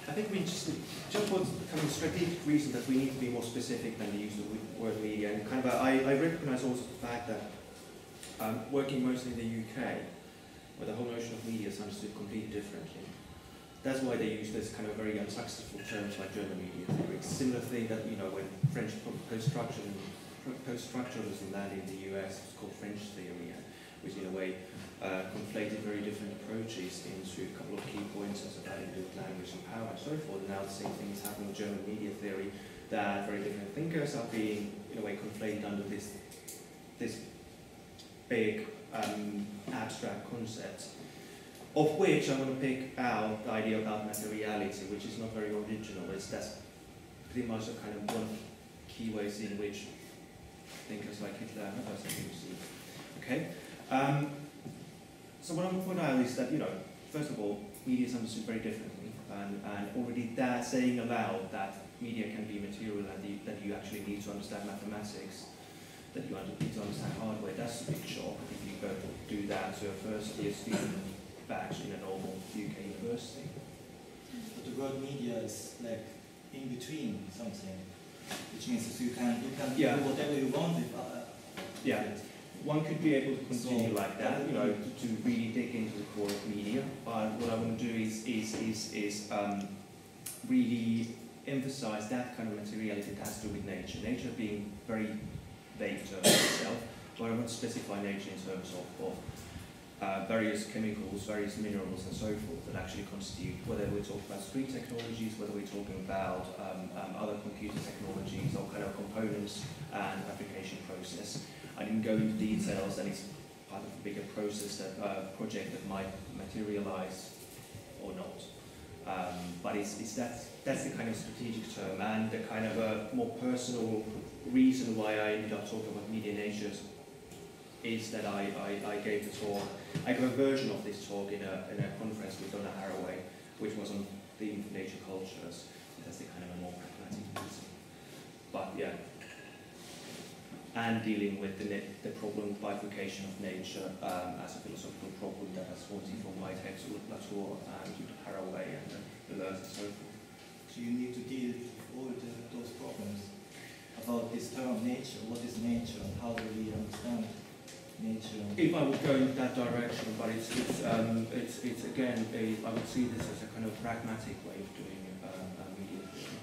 I think we just for kind of strategic reason that we need to be more specific than the use of the word media. And kind of I recognise also the fact that working mostly in the UK, where the whole notion of media is understood completely differently. That's why they use this kind of very unsuccessful terms like German media theory. It's a similar thing that, you know, when French post-structuralism landed in the US, it's called French theory, which in a way conflated very different approaches into a couple of key points as about language and power and so forth. And now the same thing is happening with German media theory, that very different thinkers are being, in a way, conflated under this big abstract concept, of which I want to pick out the idea about materiality, which is not very original. That's pretty much a kind of one of the key ways in which thinkers like Hitler and others have used it. Okay? So what I want to point out is that, you know, first of all, media is understood very differently, and already that saying aloud that media can be material and that you actually need to understand mathematics, that you need to understand hardware, that's a big shock if you go do that to a first year student batch in a normal UK university. But the word media is like in between something, which means that you can do whatever you want with it. One could be able to continue like that, you know, to really dig into the core of media. But what I want to do is really emphasize that kind of materiality that has to do with nature. Nature being very vague term itself, but I want to specify nature in terms of various chemicals, various minerals, and so forth that actually constitute, whether we're talking about screen technologies, whether we're talking about other computer technologies, or kind of components and application process. I didn't go into details, and it's part of a bigger process, project that might materialize or not. But that's the kind of strategic term, and the kind of a more personal reason why I ended up talking about Medianatures is that I gave the talk. I gave a version of this talk in a conference with Donna Haraway, which was on theme for nature cultures. That's the kind of a more pragmatic reason. But yeah. And dealing with the problem of bifurcation of nature as a philosophical problem that has haunted from Whitehead to Latour and Haraway and Deleuze and so forth. So you need to deal with all those problems about this term nature. What is nature and how do we understand nature? If I would go in that direction, but it's again, I would see this as a kind of pragmatic way of doing media theory.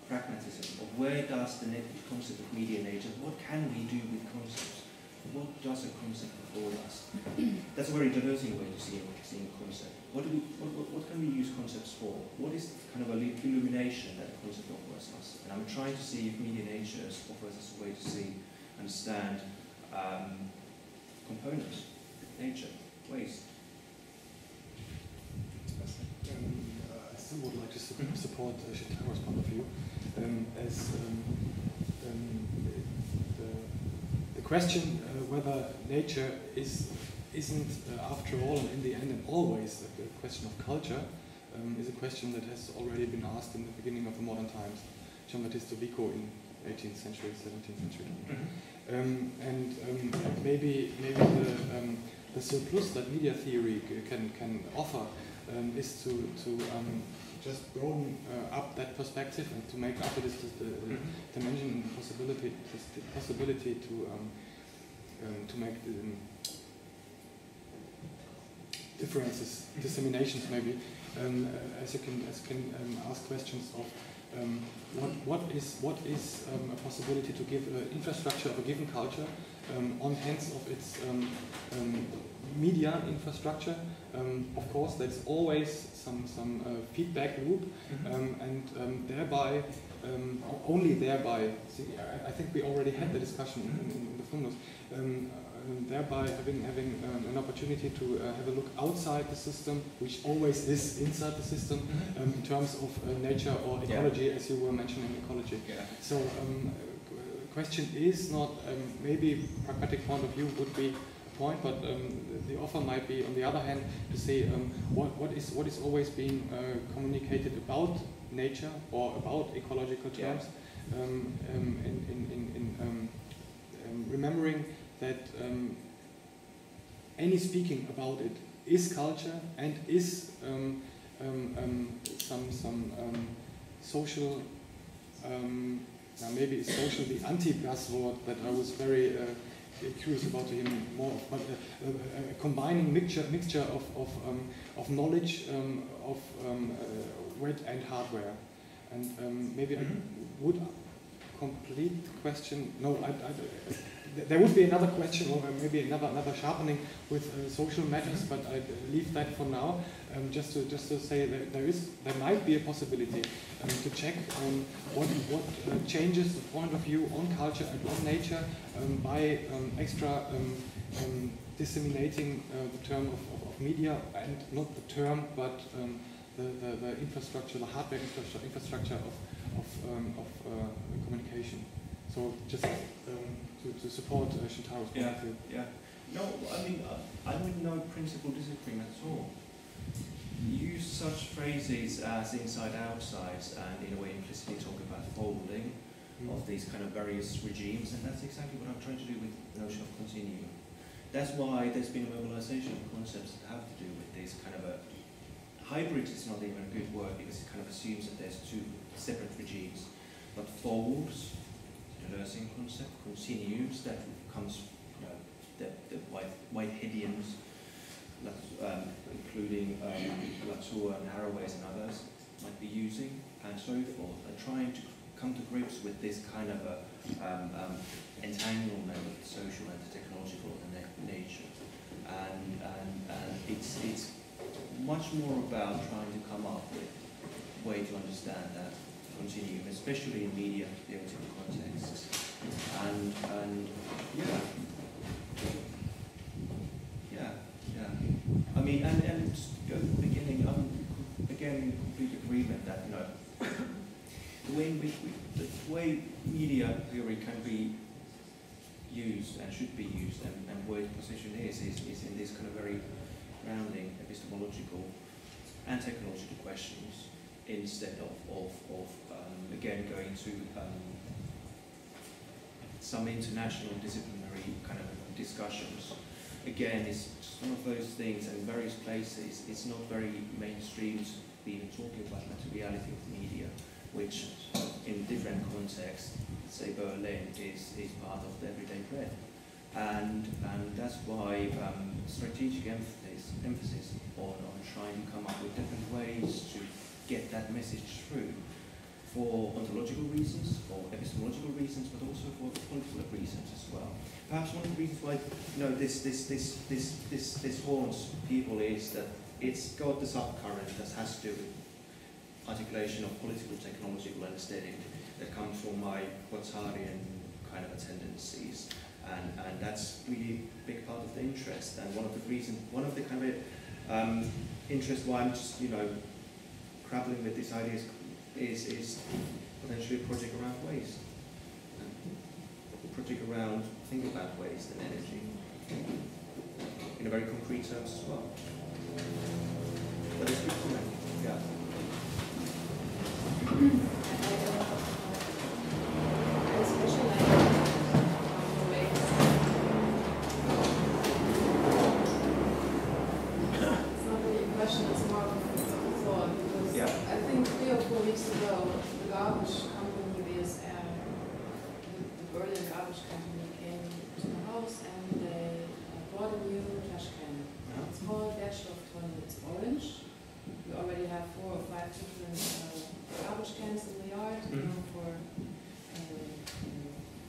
Pragmatism of where does the concept of media nature, what can we do with concepts? What does a concept afford us? That's a very diverting way to see a concept. What can we use concepts for? What is kind of a illumination that a concept offers us? And I'm trying to see if Medianatures offers us a way to see, understand components, nature, ways. I still would like to support Shintaro's point of view. The question whether nature isn't after all and in the end and always the question of culture is a question that has already been asked in the beginning of the modern times. Jean-Baptiste Vico in 18th century, 17th century. Maybe the surplus that media theory can offer is to just broaden up that perspective and to make up this dimension and possibility to make differences, disseminations maybe, as you can ask questions of what is a possibility to give infrastructure of a given culture on hands of its media infrastructure. Of course, there's always some feedback loop, and thereby, only thereby, I think we already had the discussion in the fundus, thereby having an opportunity to have a look outside the system, which always is inside the system, in terms of nature or ecology, as you were mentioning ecology. Yeah. So question is not, maybe pragmatic point of view would be a point, but the offer might be, on the other hand, to say what is always being communicated about nature or about ecological terms, in remembering that any speaking about it is culture and is some social, now maybe it's social, the anti-buzzword that I was very curious about to hear more of, but a combining mixture of knowledge of wet and hardware, and maybe I would complete the question. No, there would be another question, or maybe another sharpening with social matters, but I leave that for now. Just to say that there might be a possibility to check what changes the point of view on culture and on nature by extra disseminating the term of media, and not the term, but the infrastructure, the hardware infrastructure of communication. So just to support Shintaro's point of view. Yeah. No, I mean, I would no principal disagreement at all. Use such phrases as inside, outside, and in a way implicitly talk about folding of these kind of various regimes, and that's exactly what I'm trying to do with the notion of continuum. That's why there's been a mobilization of concepts that have to do with this kind of a hybrid. Is not even a good word because it kind of assumes that there's two separate regimes, but folds, the Deleuzian concept, continuums, that comes, the Whiteheadians, including Latour and Haraway's and others, might be using, and so forth, and trying to come to grips with this kind of a entanglement of the social and the technological and nature. And it's much more about trying to come up with a way to understand that continuum, especially in media theoretical contexts. And I mean, and just go to the beginning, I'm again in complete agreement that, the way media theory can be used and should be used, and where its position is in this kind of very grounding epistemological and technological questions, instead of again going to some international disciplinary kind of discussions. Again, it's one of those things, and in various places it's not very mainstream to be even talking about materiality of media, which in different contexts, say Berlin, is part of the everyday bread. And that's why strategic emphasis on trying to come up with different ways to get that message through, for ontological reasons, for epistemological reasons, but also for political reasons as well. Perhaps one of the reasons why this haunts people is that it's got this subcurrent that has to do with articulation of political, technological, and aesthetic that comes from my Quattarian kind of tendencies, and that's really a big part of the interest. And one of the kind of interest why I'm just grappling with these ideas is potentially a project around waste, a project around thinking about waste and energy in a very concrete terms as well. But it's good comment. Yeah. have different garbage cans in the yard, you know, for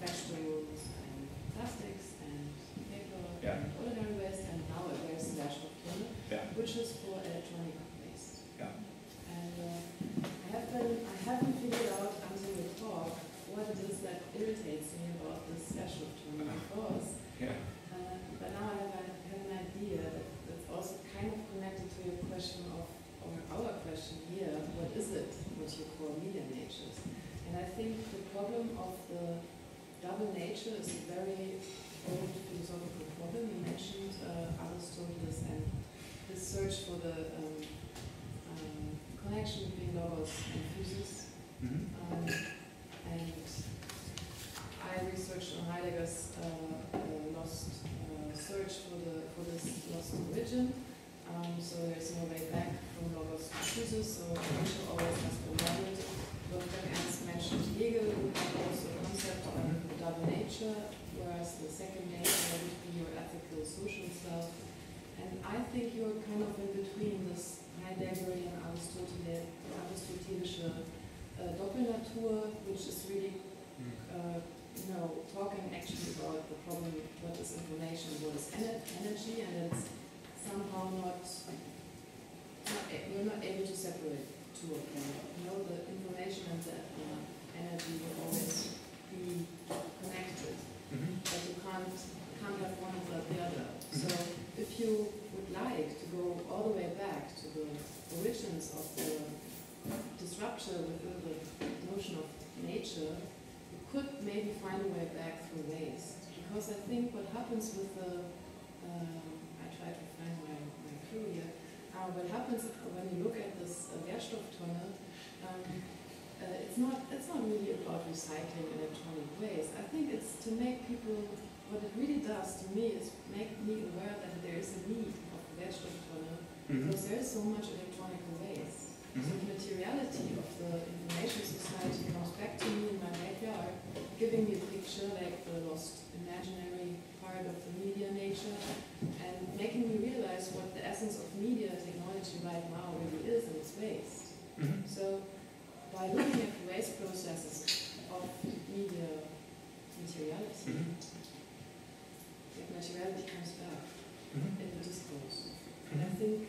vegetables and plastics and paper and ordinary waste, and now there's the Wertstofftonne, which is for electronic waste. And I haven't figured out until the talk what it is that irritates me about this Wertstofftonne, because but now I have an idea that's also kind of connected to your question of, or our question here, what is it what you call medianatures? And I think the problem of the double nature is a very old philosophical problem. You mentioned Aristotle and his search for the connection between logos and physis. And I researched on Heidegger's lost search for this lost origin. So there's no way back from logos to physis, so nature always has been modeled. Wolfgang Ernst mentioned Hegel, who had also a concept of the double nature, whereas the second nature would be your ethical, social self. And I think you're kind of in between this Heideggerian Aristotelische Doppelnatur, which is really talking actually about the problem, what is information, what is energy, and it's somehow you're not able to separate two of them. The information and the energy will always be connected, but you can't have one without the other. So if you would like to go all the way back to the origins of the disruption within the notion of nature, you could maybe find a way back through waste. Because I think what happens with the, I try to find my clue here, what happens when you look at this Wertstofftonne, it's not really about recycling electronic waste. I think it's to make people, what it really does to me is make me aware that there is a need of the Wertstofftonne, because there is so much electronic waste. So the materiality of the information society comes back to me in my backyard, giving me a picture like the lost imaginary part of the media nature, and making me realize what the essence of media technology right now really is, and it's waste. So by looking at the waste processes of media materiality, the materiality comes back in the discourse. And I think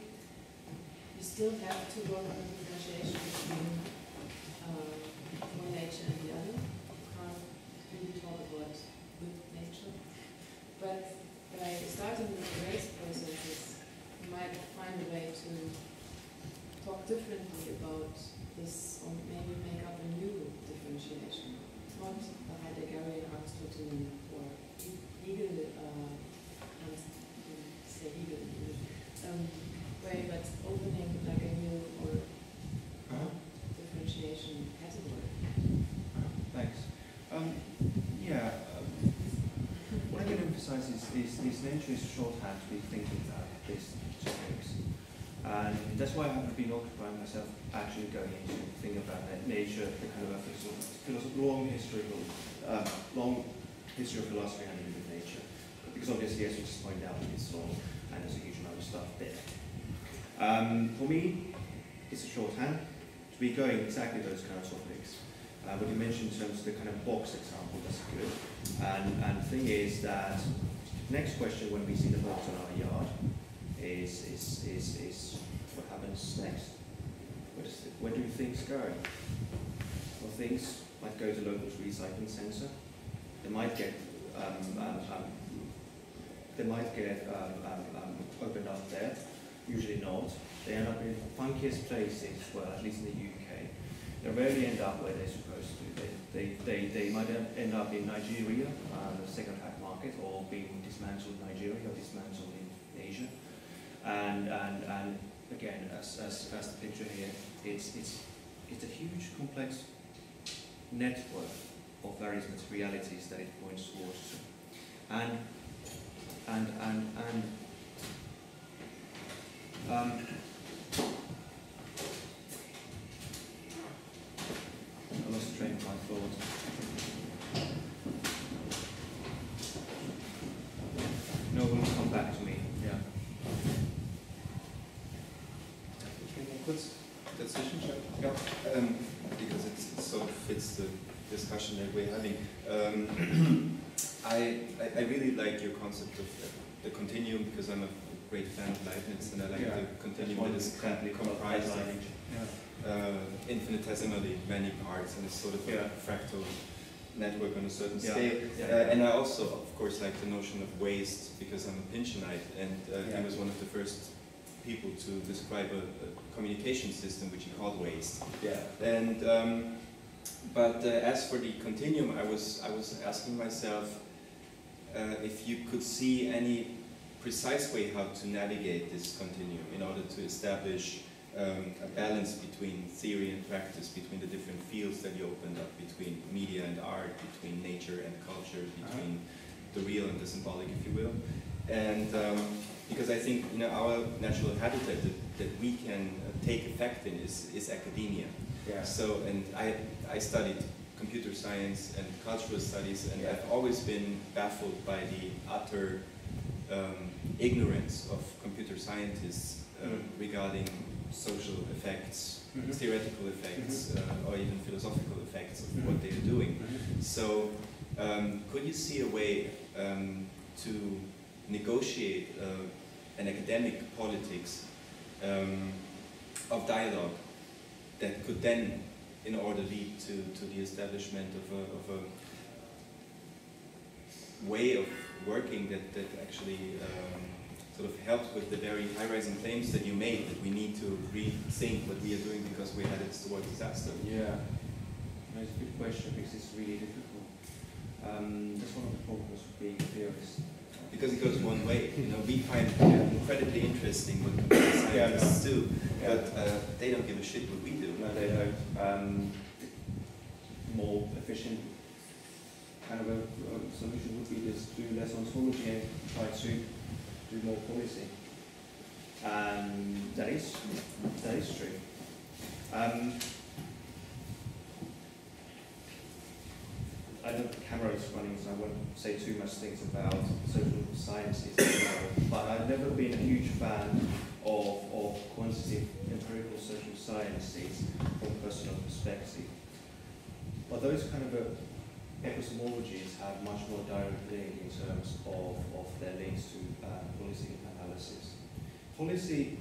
you still have to work on the differentiation between one nature and the other. You can't really talk about with nature. But by starting with the waste processes, you might find a way to talk differently about this, or maybe make up a new differentiation. Not the Heideggerian, Aristotelian, or Hegel, way, but opening like a new or differentiation category. Thanks. What I can emphasize is nature is shorthand to be thinking about these topics. And that's why I haven't been occupying myself actually going into thinking about nature, the kind of long history of philosophy and with nature. Because obviously, as you just pointed out, it's long and there's a huge amount of stuff there. For me, it's a shorthand to be going exactly those kind of topics. What you mentioned in terms of the kind of box example, that's good. And the thing is that next question when we see the box on our yard is what happens next? Where do things go? Well, things might go to local recycling centre. They might get opened up there. Usually not. They end up in the funkiest places, well, at least in the UK. They rarely end up where they're supposed to. They might end up in Nigeria, the second-hand market, or being dismantled in Nigeria or dismantled in Asia. And again, as the picture here, it's a huge, complex network of various materialities that it points towards. I lost the train of my thought. No, will come back to me. Yeah. dazwischen schauen? Ja. Because it sort of fits the discussion that we're having. I really like your concept of the continuum because I'm a great fan of Leibniz and I like the continuum that is comprised of infinitesimally many parts and it's sort of a fractal network on a certain scale. And I also, of course, like the notion of waste because I'm a Pynchonite and he was one of the first people to describe a communication system which he called waste. And but as for the continuum, I was asking myself if you could see any precise way how to navigate this continuum in order to establish a balance between theory and practice, between the different fields that you opened up, between media and art, between nature and culture, between the real and the symbolic, if you will. And because I think our natural habitat that we can take effect in is academia. So, and I studied computer science and cultural studies, and I've always been baffled by the utter ignorance of computer scientists regarding social effects, theoretical effects, or even philosophical effects of what they are doing. So, could you see a way to negotiate an academic politics of dialogue that could then, in order, lead to the establishment of a way of working that actually sort of helped with the very high-rising claims that you made, that we need to rethink what we are doing because we're headed towards disaster? That's a good question because it's really difficult. That's one of the problems with being a theorist. Because it goes one way. We find it incredibly interesting what computer scientists do, but they don't give a shit what we do. No, they don't. More efficient kind of a solution would be just do less ontology and try to do more policy. That is true. I know the camera is running, so I won't say too much things about social sciences, but I've never been a huge fan of quantitative empirical social sciences from a personal perspective. But those kind of epistemologies have much more direct link in terms of their links to policy analysis. Policy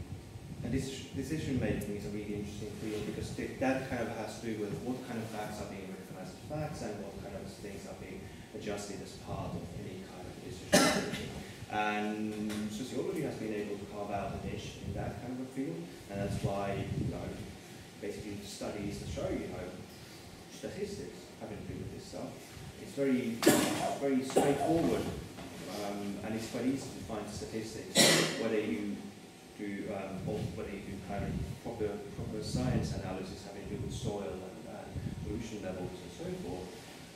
and decision making is a really interesting field because that kind of has to do with what kind of facts are being recognized as facts and what kind of things are being adjusted as part of any kind of decision making. And sociology has been able to carve out a niche in that kind of a field, and that's why basically studies that show statistics having to do with this stuff. It's very straightforward, and it's quite easy to find statistics, whether you do or whether you do kind of proper science analysis having to do with soil and pollution levels and so forth,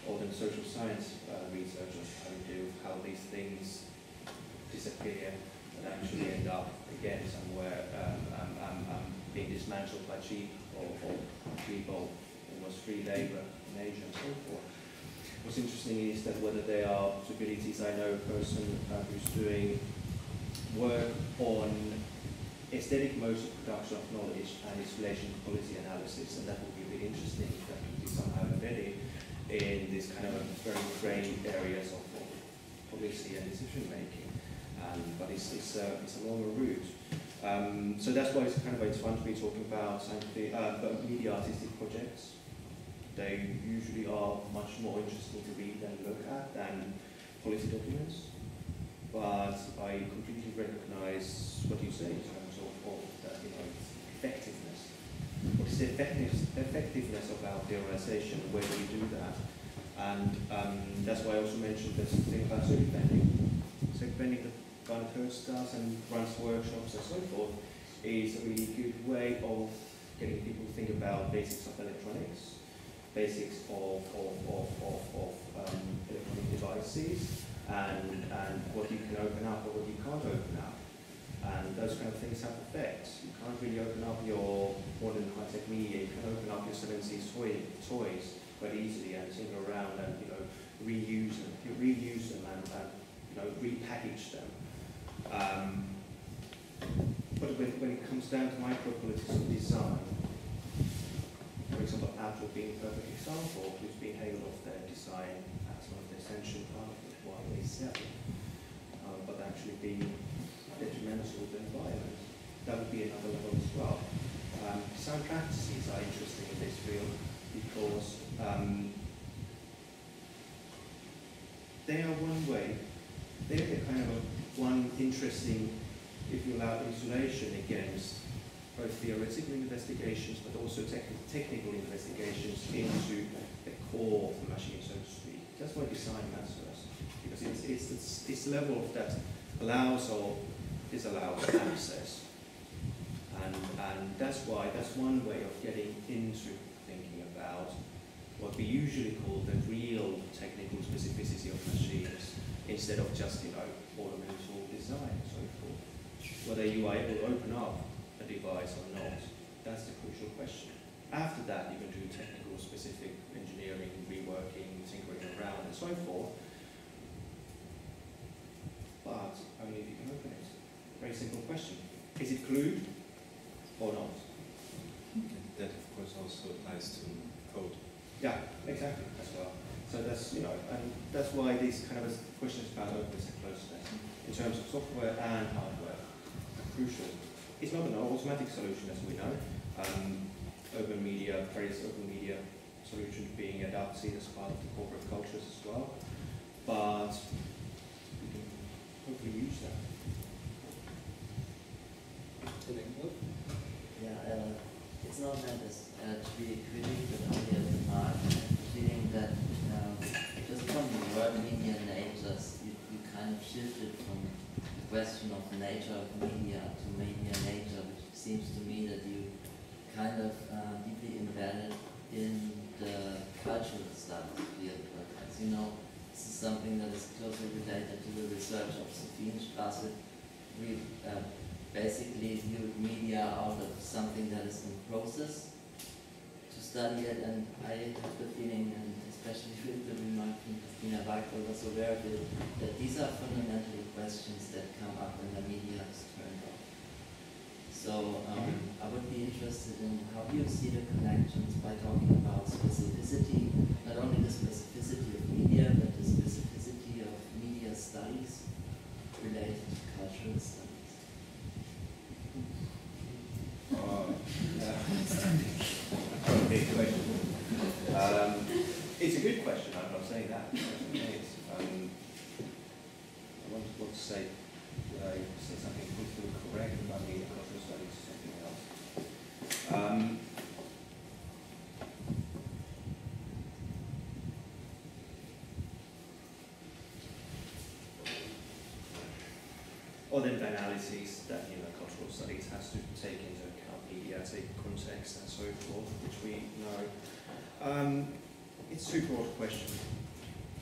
or then social science researchers having to do with how these things disappear and actually end up again somewhere being dismantled by cheap or almost free labour in Asia and so forth. What's interesting is that whether they are possibilities, I know a person who's doing work on aesthetic modes of production of knowledge and its relation to policy analysis, and that would be really interesting if that could be somehow embedded in these kind of very gray areas of policy and decision making. But it's a longer route. So that's why it's fun to be talking about scientific, media artistic projects. They usually are much more interesting to read and look at than policy documents. But I completely recognize what you say in terms of effectiveness. What is the effectiveness of our theorization? Where do we do that? And that's why I also mentioned this thing about circuit-bending. Circuit-bending that Garnet Hurst does and runs workshops and so forth is a really good way of getting people to think about basics of electronics, basics of electronic devices, and what you can open up or what you can't open up. And those kind of things have effects. You can't really open up your modern high-tech media. You can open up your 70s toys quite easily and tinker around and reuse them and repackage them. But when it comes down to micropolitics of design, example, Apple being a perfect example, who's been hailed off their design as one of the essential part of what they sell, but actually being detrimental to the environment. That would be another level as well. Design practices are interesting in this field because they are one way, they're kind of one interesting, if you allow, insulation against both theoretical investigations but also technical investigations into the core of the machine, so to speak. That's why design matters, because it's this level that allows or disallows access. And that's why, that's one way of getting into thinking about what we usually call the real technical specificity of machines, instead of just, ornamental design and so forth. Whether you are able to open up a device or not, that's the crucial question. After that, you can do technical specific engineering, reworking, tinkering around and so forth, but only if you can open it. Very simple question. Is it glued or not? That of course also applies to code. Yeah, exactly, as well. So that's, and that's why these kind of questions about openness and closeness in terms of software and hardware are crucial. It's not an automatic solution, as we know. Open media, various open media solutions being adopted as part of the corporate cultures as well. But we can hopefully use that. Yeah, it's not meant to be a critic, but only a remark. I have the feeling that just from the word medianatures, you kind of shifted from the question of the nature of media to medianature, which seems to me that you kind of deeply embedded in the cultural studies field. But as you know, this is something that is closely related to the research of Sophienstraße. We basically viewed media out of something that is in process to study it, and I have the feeling, and especially with the remark from Christina Wagner was aware of it, that these are fundamental questions that come up when the media is turned off. So I would be interested in how you see the connections by talking about specificity, not only the specificity of media, but the specificity of media studies related to cultural studies. Big question. It's a good question, I'm not saying that. I want to say, say something politically correct about media cultural studies, something else. Or then the analyses that cultural studies has to take into account media, take context and so forth, which we know. It's a super broad question.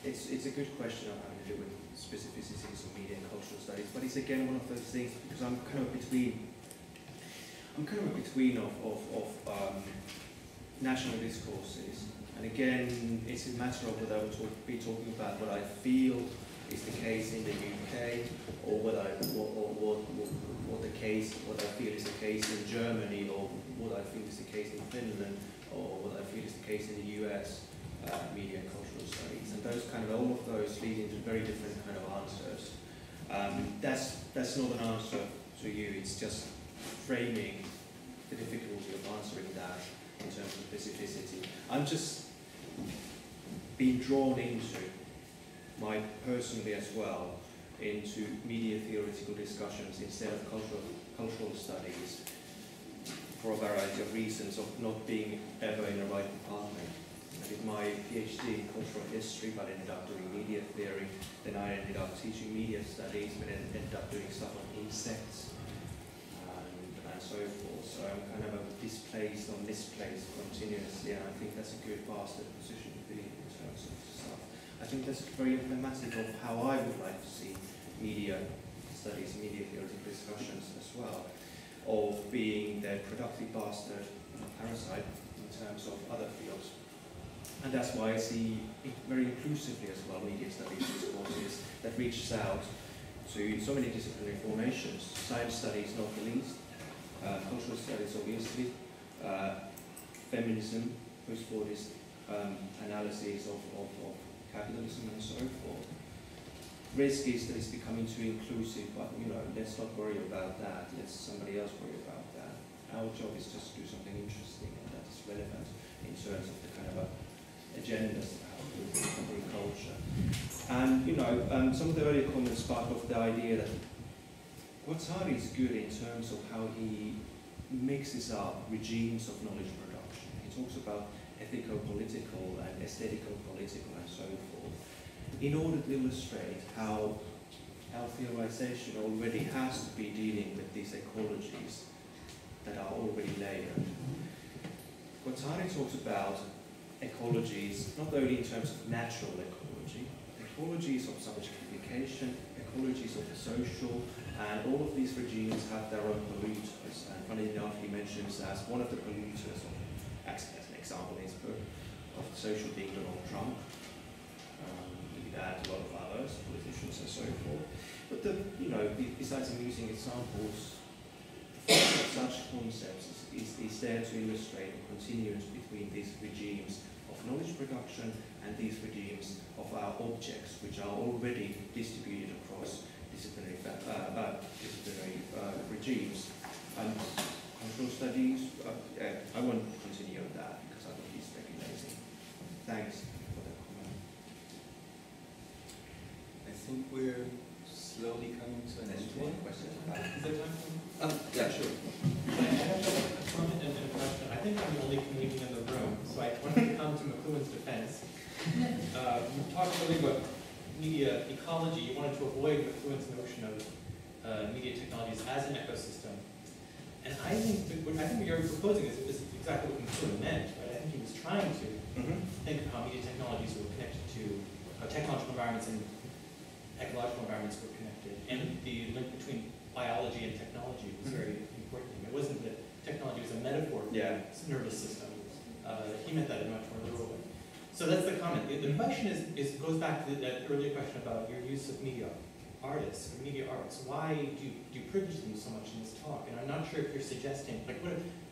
It's a good question of having to do with specificities of media and cultural studies, but it's again one of those things because I'm kind of between of national discourses, and again it's a matter of whether I would be talking about what I feel is the case in the UK, or what I feel is the case in Germany, or what I feel is the case in Finland, or what I feel is the case in the US, media and cultural studies, and those kind of all of those lead into very different kind of answers. That's not an answer to you. It's just framing the difficulty of answering that in terms of specificity. I'm just being drawn into personally as well into media theoretical discussions instead of cultural studies for a variety of reasons of not being ever in the right department. I did my PhD in cultural history, but ended up doing media theory. Then I ended up teaching media studies, but ended up doing stuff on insects and so forth. So I'm kind of displaced or misplaced continuously, and I think that's a good bastard position to be in terms of stuff. I think that's very emblematic of how I would like to see media studies, media theoretical discussions as well, of being the productive bastard parasite in terms of other fields. And that's why I see very inclusively as well media studies discourses that reaches out to so many disciplinary formations, science studies not the least, cultural studies obviously, feminism, post Fordist analysis of capitalism and so forth. Risk is that it's becoming too inclusive, but let's not worry about that. Let somebody else worry about that. Our job is just to do something interesting and that is relevant in terms of the kind of agendas of agriculture. And some of the earlier comments sparked off the idea that Guattari is good in terms of how he mixes up regimes of knowledge production. He talks about ethico-political and aesthetico-political and so forth, in order to illustrate how our theorization already has to be dealing with these ecologies that are already layered. Guattari talks about ecologies not only in terms of natural ecology, ecologies of subjectification, ecologies of the social, and all of these regimes have their own polluters. And funny enough, he mentions as one of the polluters, as an example in his book, of the social being Donald Trump. You could add a lot of others, politicians and so forth. But besides amusing examples, such concepts is there to illustrate a continuance between these regimes of knowledge production and these regimes of our objects, which are already distributed across disciplinary regimes. And cultural studies, I won't continue on that because I think he's speculating. Thanks for that comment. I think we're slowly coming to an end. One question. Is there time for yeah, sure. I have a comment and a question. I think I'm the only comedian in the room, so I wanted to come to McLuhan's defense. You talked earlier about media ecology. You wanted to avoid McLuhan's notion of media technologies as an ecosystem. And I think what you're proposing is exactly what McLuhan meant, right? I think he was trying to think of how media technologies were connected to how technological environments and ecological environments were connected. And the link between biology and technology was very important to him. It wasn't that technology was a metaphor for the nervous system. He meant that in a much more literal way. So that's the comment. The question goes back to that earlier question about your use of media artists or media arts. Why do you privilege them so much in this talk? And I'm not sure if you're suggesting, like,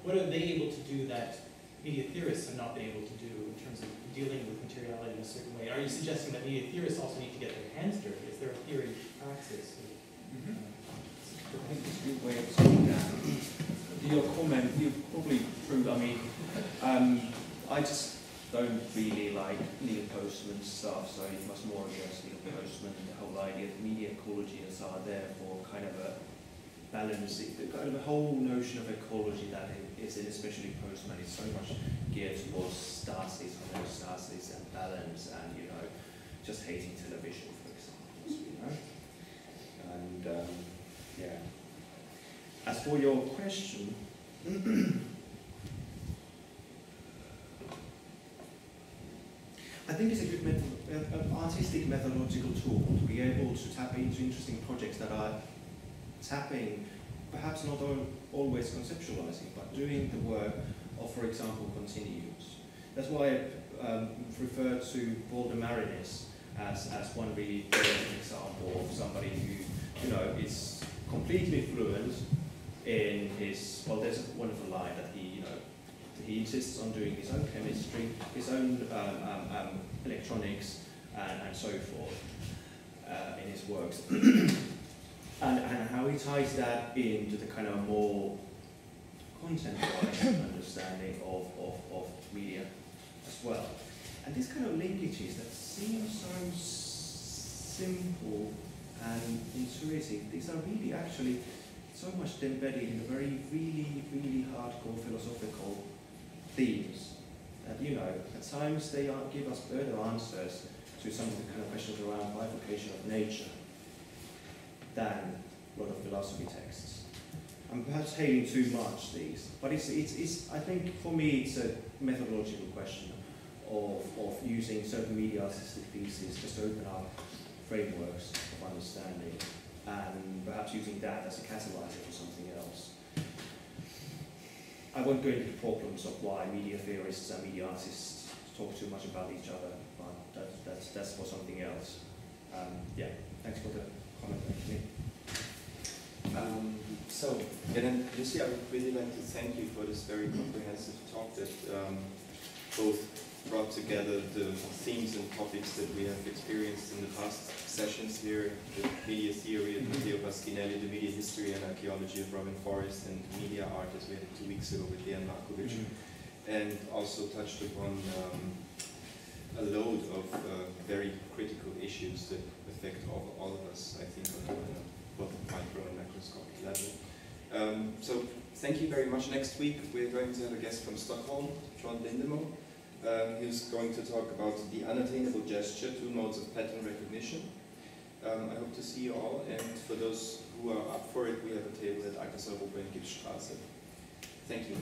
what are they able to do that media theorists have not been able to do in terms of dealing with materiality in a certain way? Are you suggesting that media theorists also need to get their hands dirty? Is there a theory praxis? I think it's a good way of saying that. Your comment, you probably proved, I just don't really like Neil Postman's stuff, so it must more address Neil Postman and the whole idea that media ecologies are there for kind of a balance, the whole notion of ecology that is in, especially Postman, is so much geared towards stasis, homeostasis and balance, and just hating television, for example, And yeah. As for your question, I think it's a good artistic methodological tool to be able to tap into interesting projects that are tapping, perhaps not always conceptualizing, but doing the work of, for example, continuums. That's why I refer to Paul de Marinis as one really great example of somebody who, is completely fluent in his, well, there's a wonderful line that he insists on doing his own chemistry, his own electronics, and so forth in his works. and how he ties that into the kind of more content-wise understanding of media as well. And these kind of linkages that seem so simple and intuitive, these are really actually so much embedded in the very, really hardcore philosophical themes that, at times they give us further answers to some of the kind of questions around bifurcation of nature than a lot of philosophy texts. I'm perhaps hating too much these, but it's I think for me it's a methodological question of using certain media artistic pieces just to open up frameworks of understanding, and perhaps using that as a catalyzer for something else. I won't go into the problems of why media theorists and media artists talk too much about each other, but that's for something else. Yeah, thanks for the comment, actually. Then, Jussi, I would really like to thank you for this very comprehensive talk that both brought together the themes and topics that we have experienced in the past sessions here, the media theory of Matteo Baschinelli, the media history and archaeology of Robin Forrest, and media art, as we had 2 weeks ago with Dejan Markovic, and also touched upon a load of very critical issues that affect all of us, I think, on both micro and macroscopic level. So thank you very much. Next week we're going to have a guest from Stockholm, John Lindemo. He's going to talk about the unattainable gesture, 2 modes of pattern recognition. I hope to see you all, and for those who are up for it, we have a table at Altes Europa in Gipsstraße. Thank you.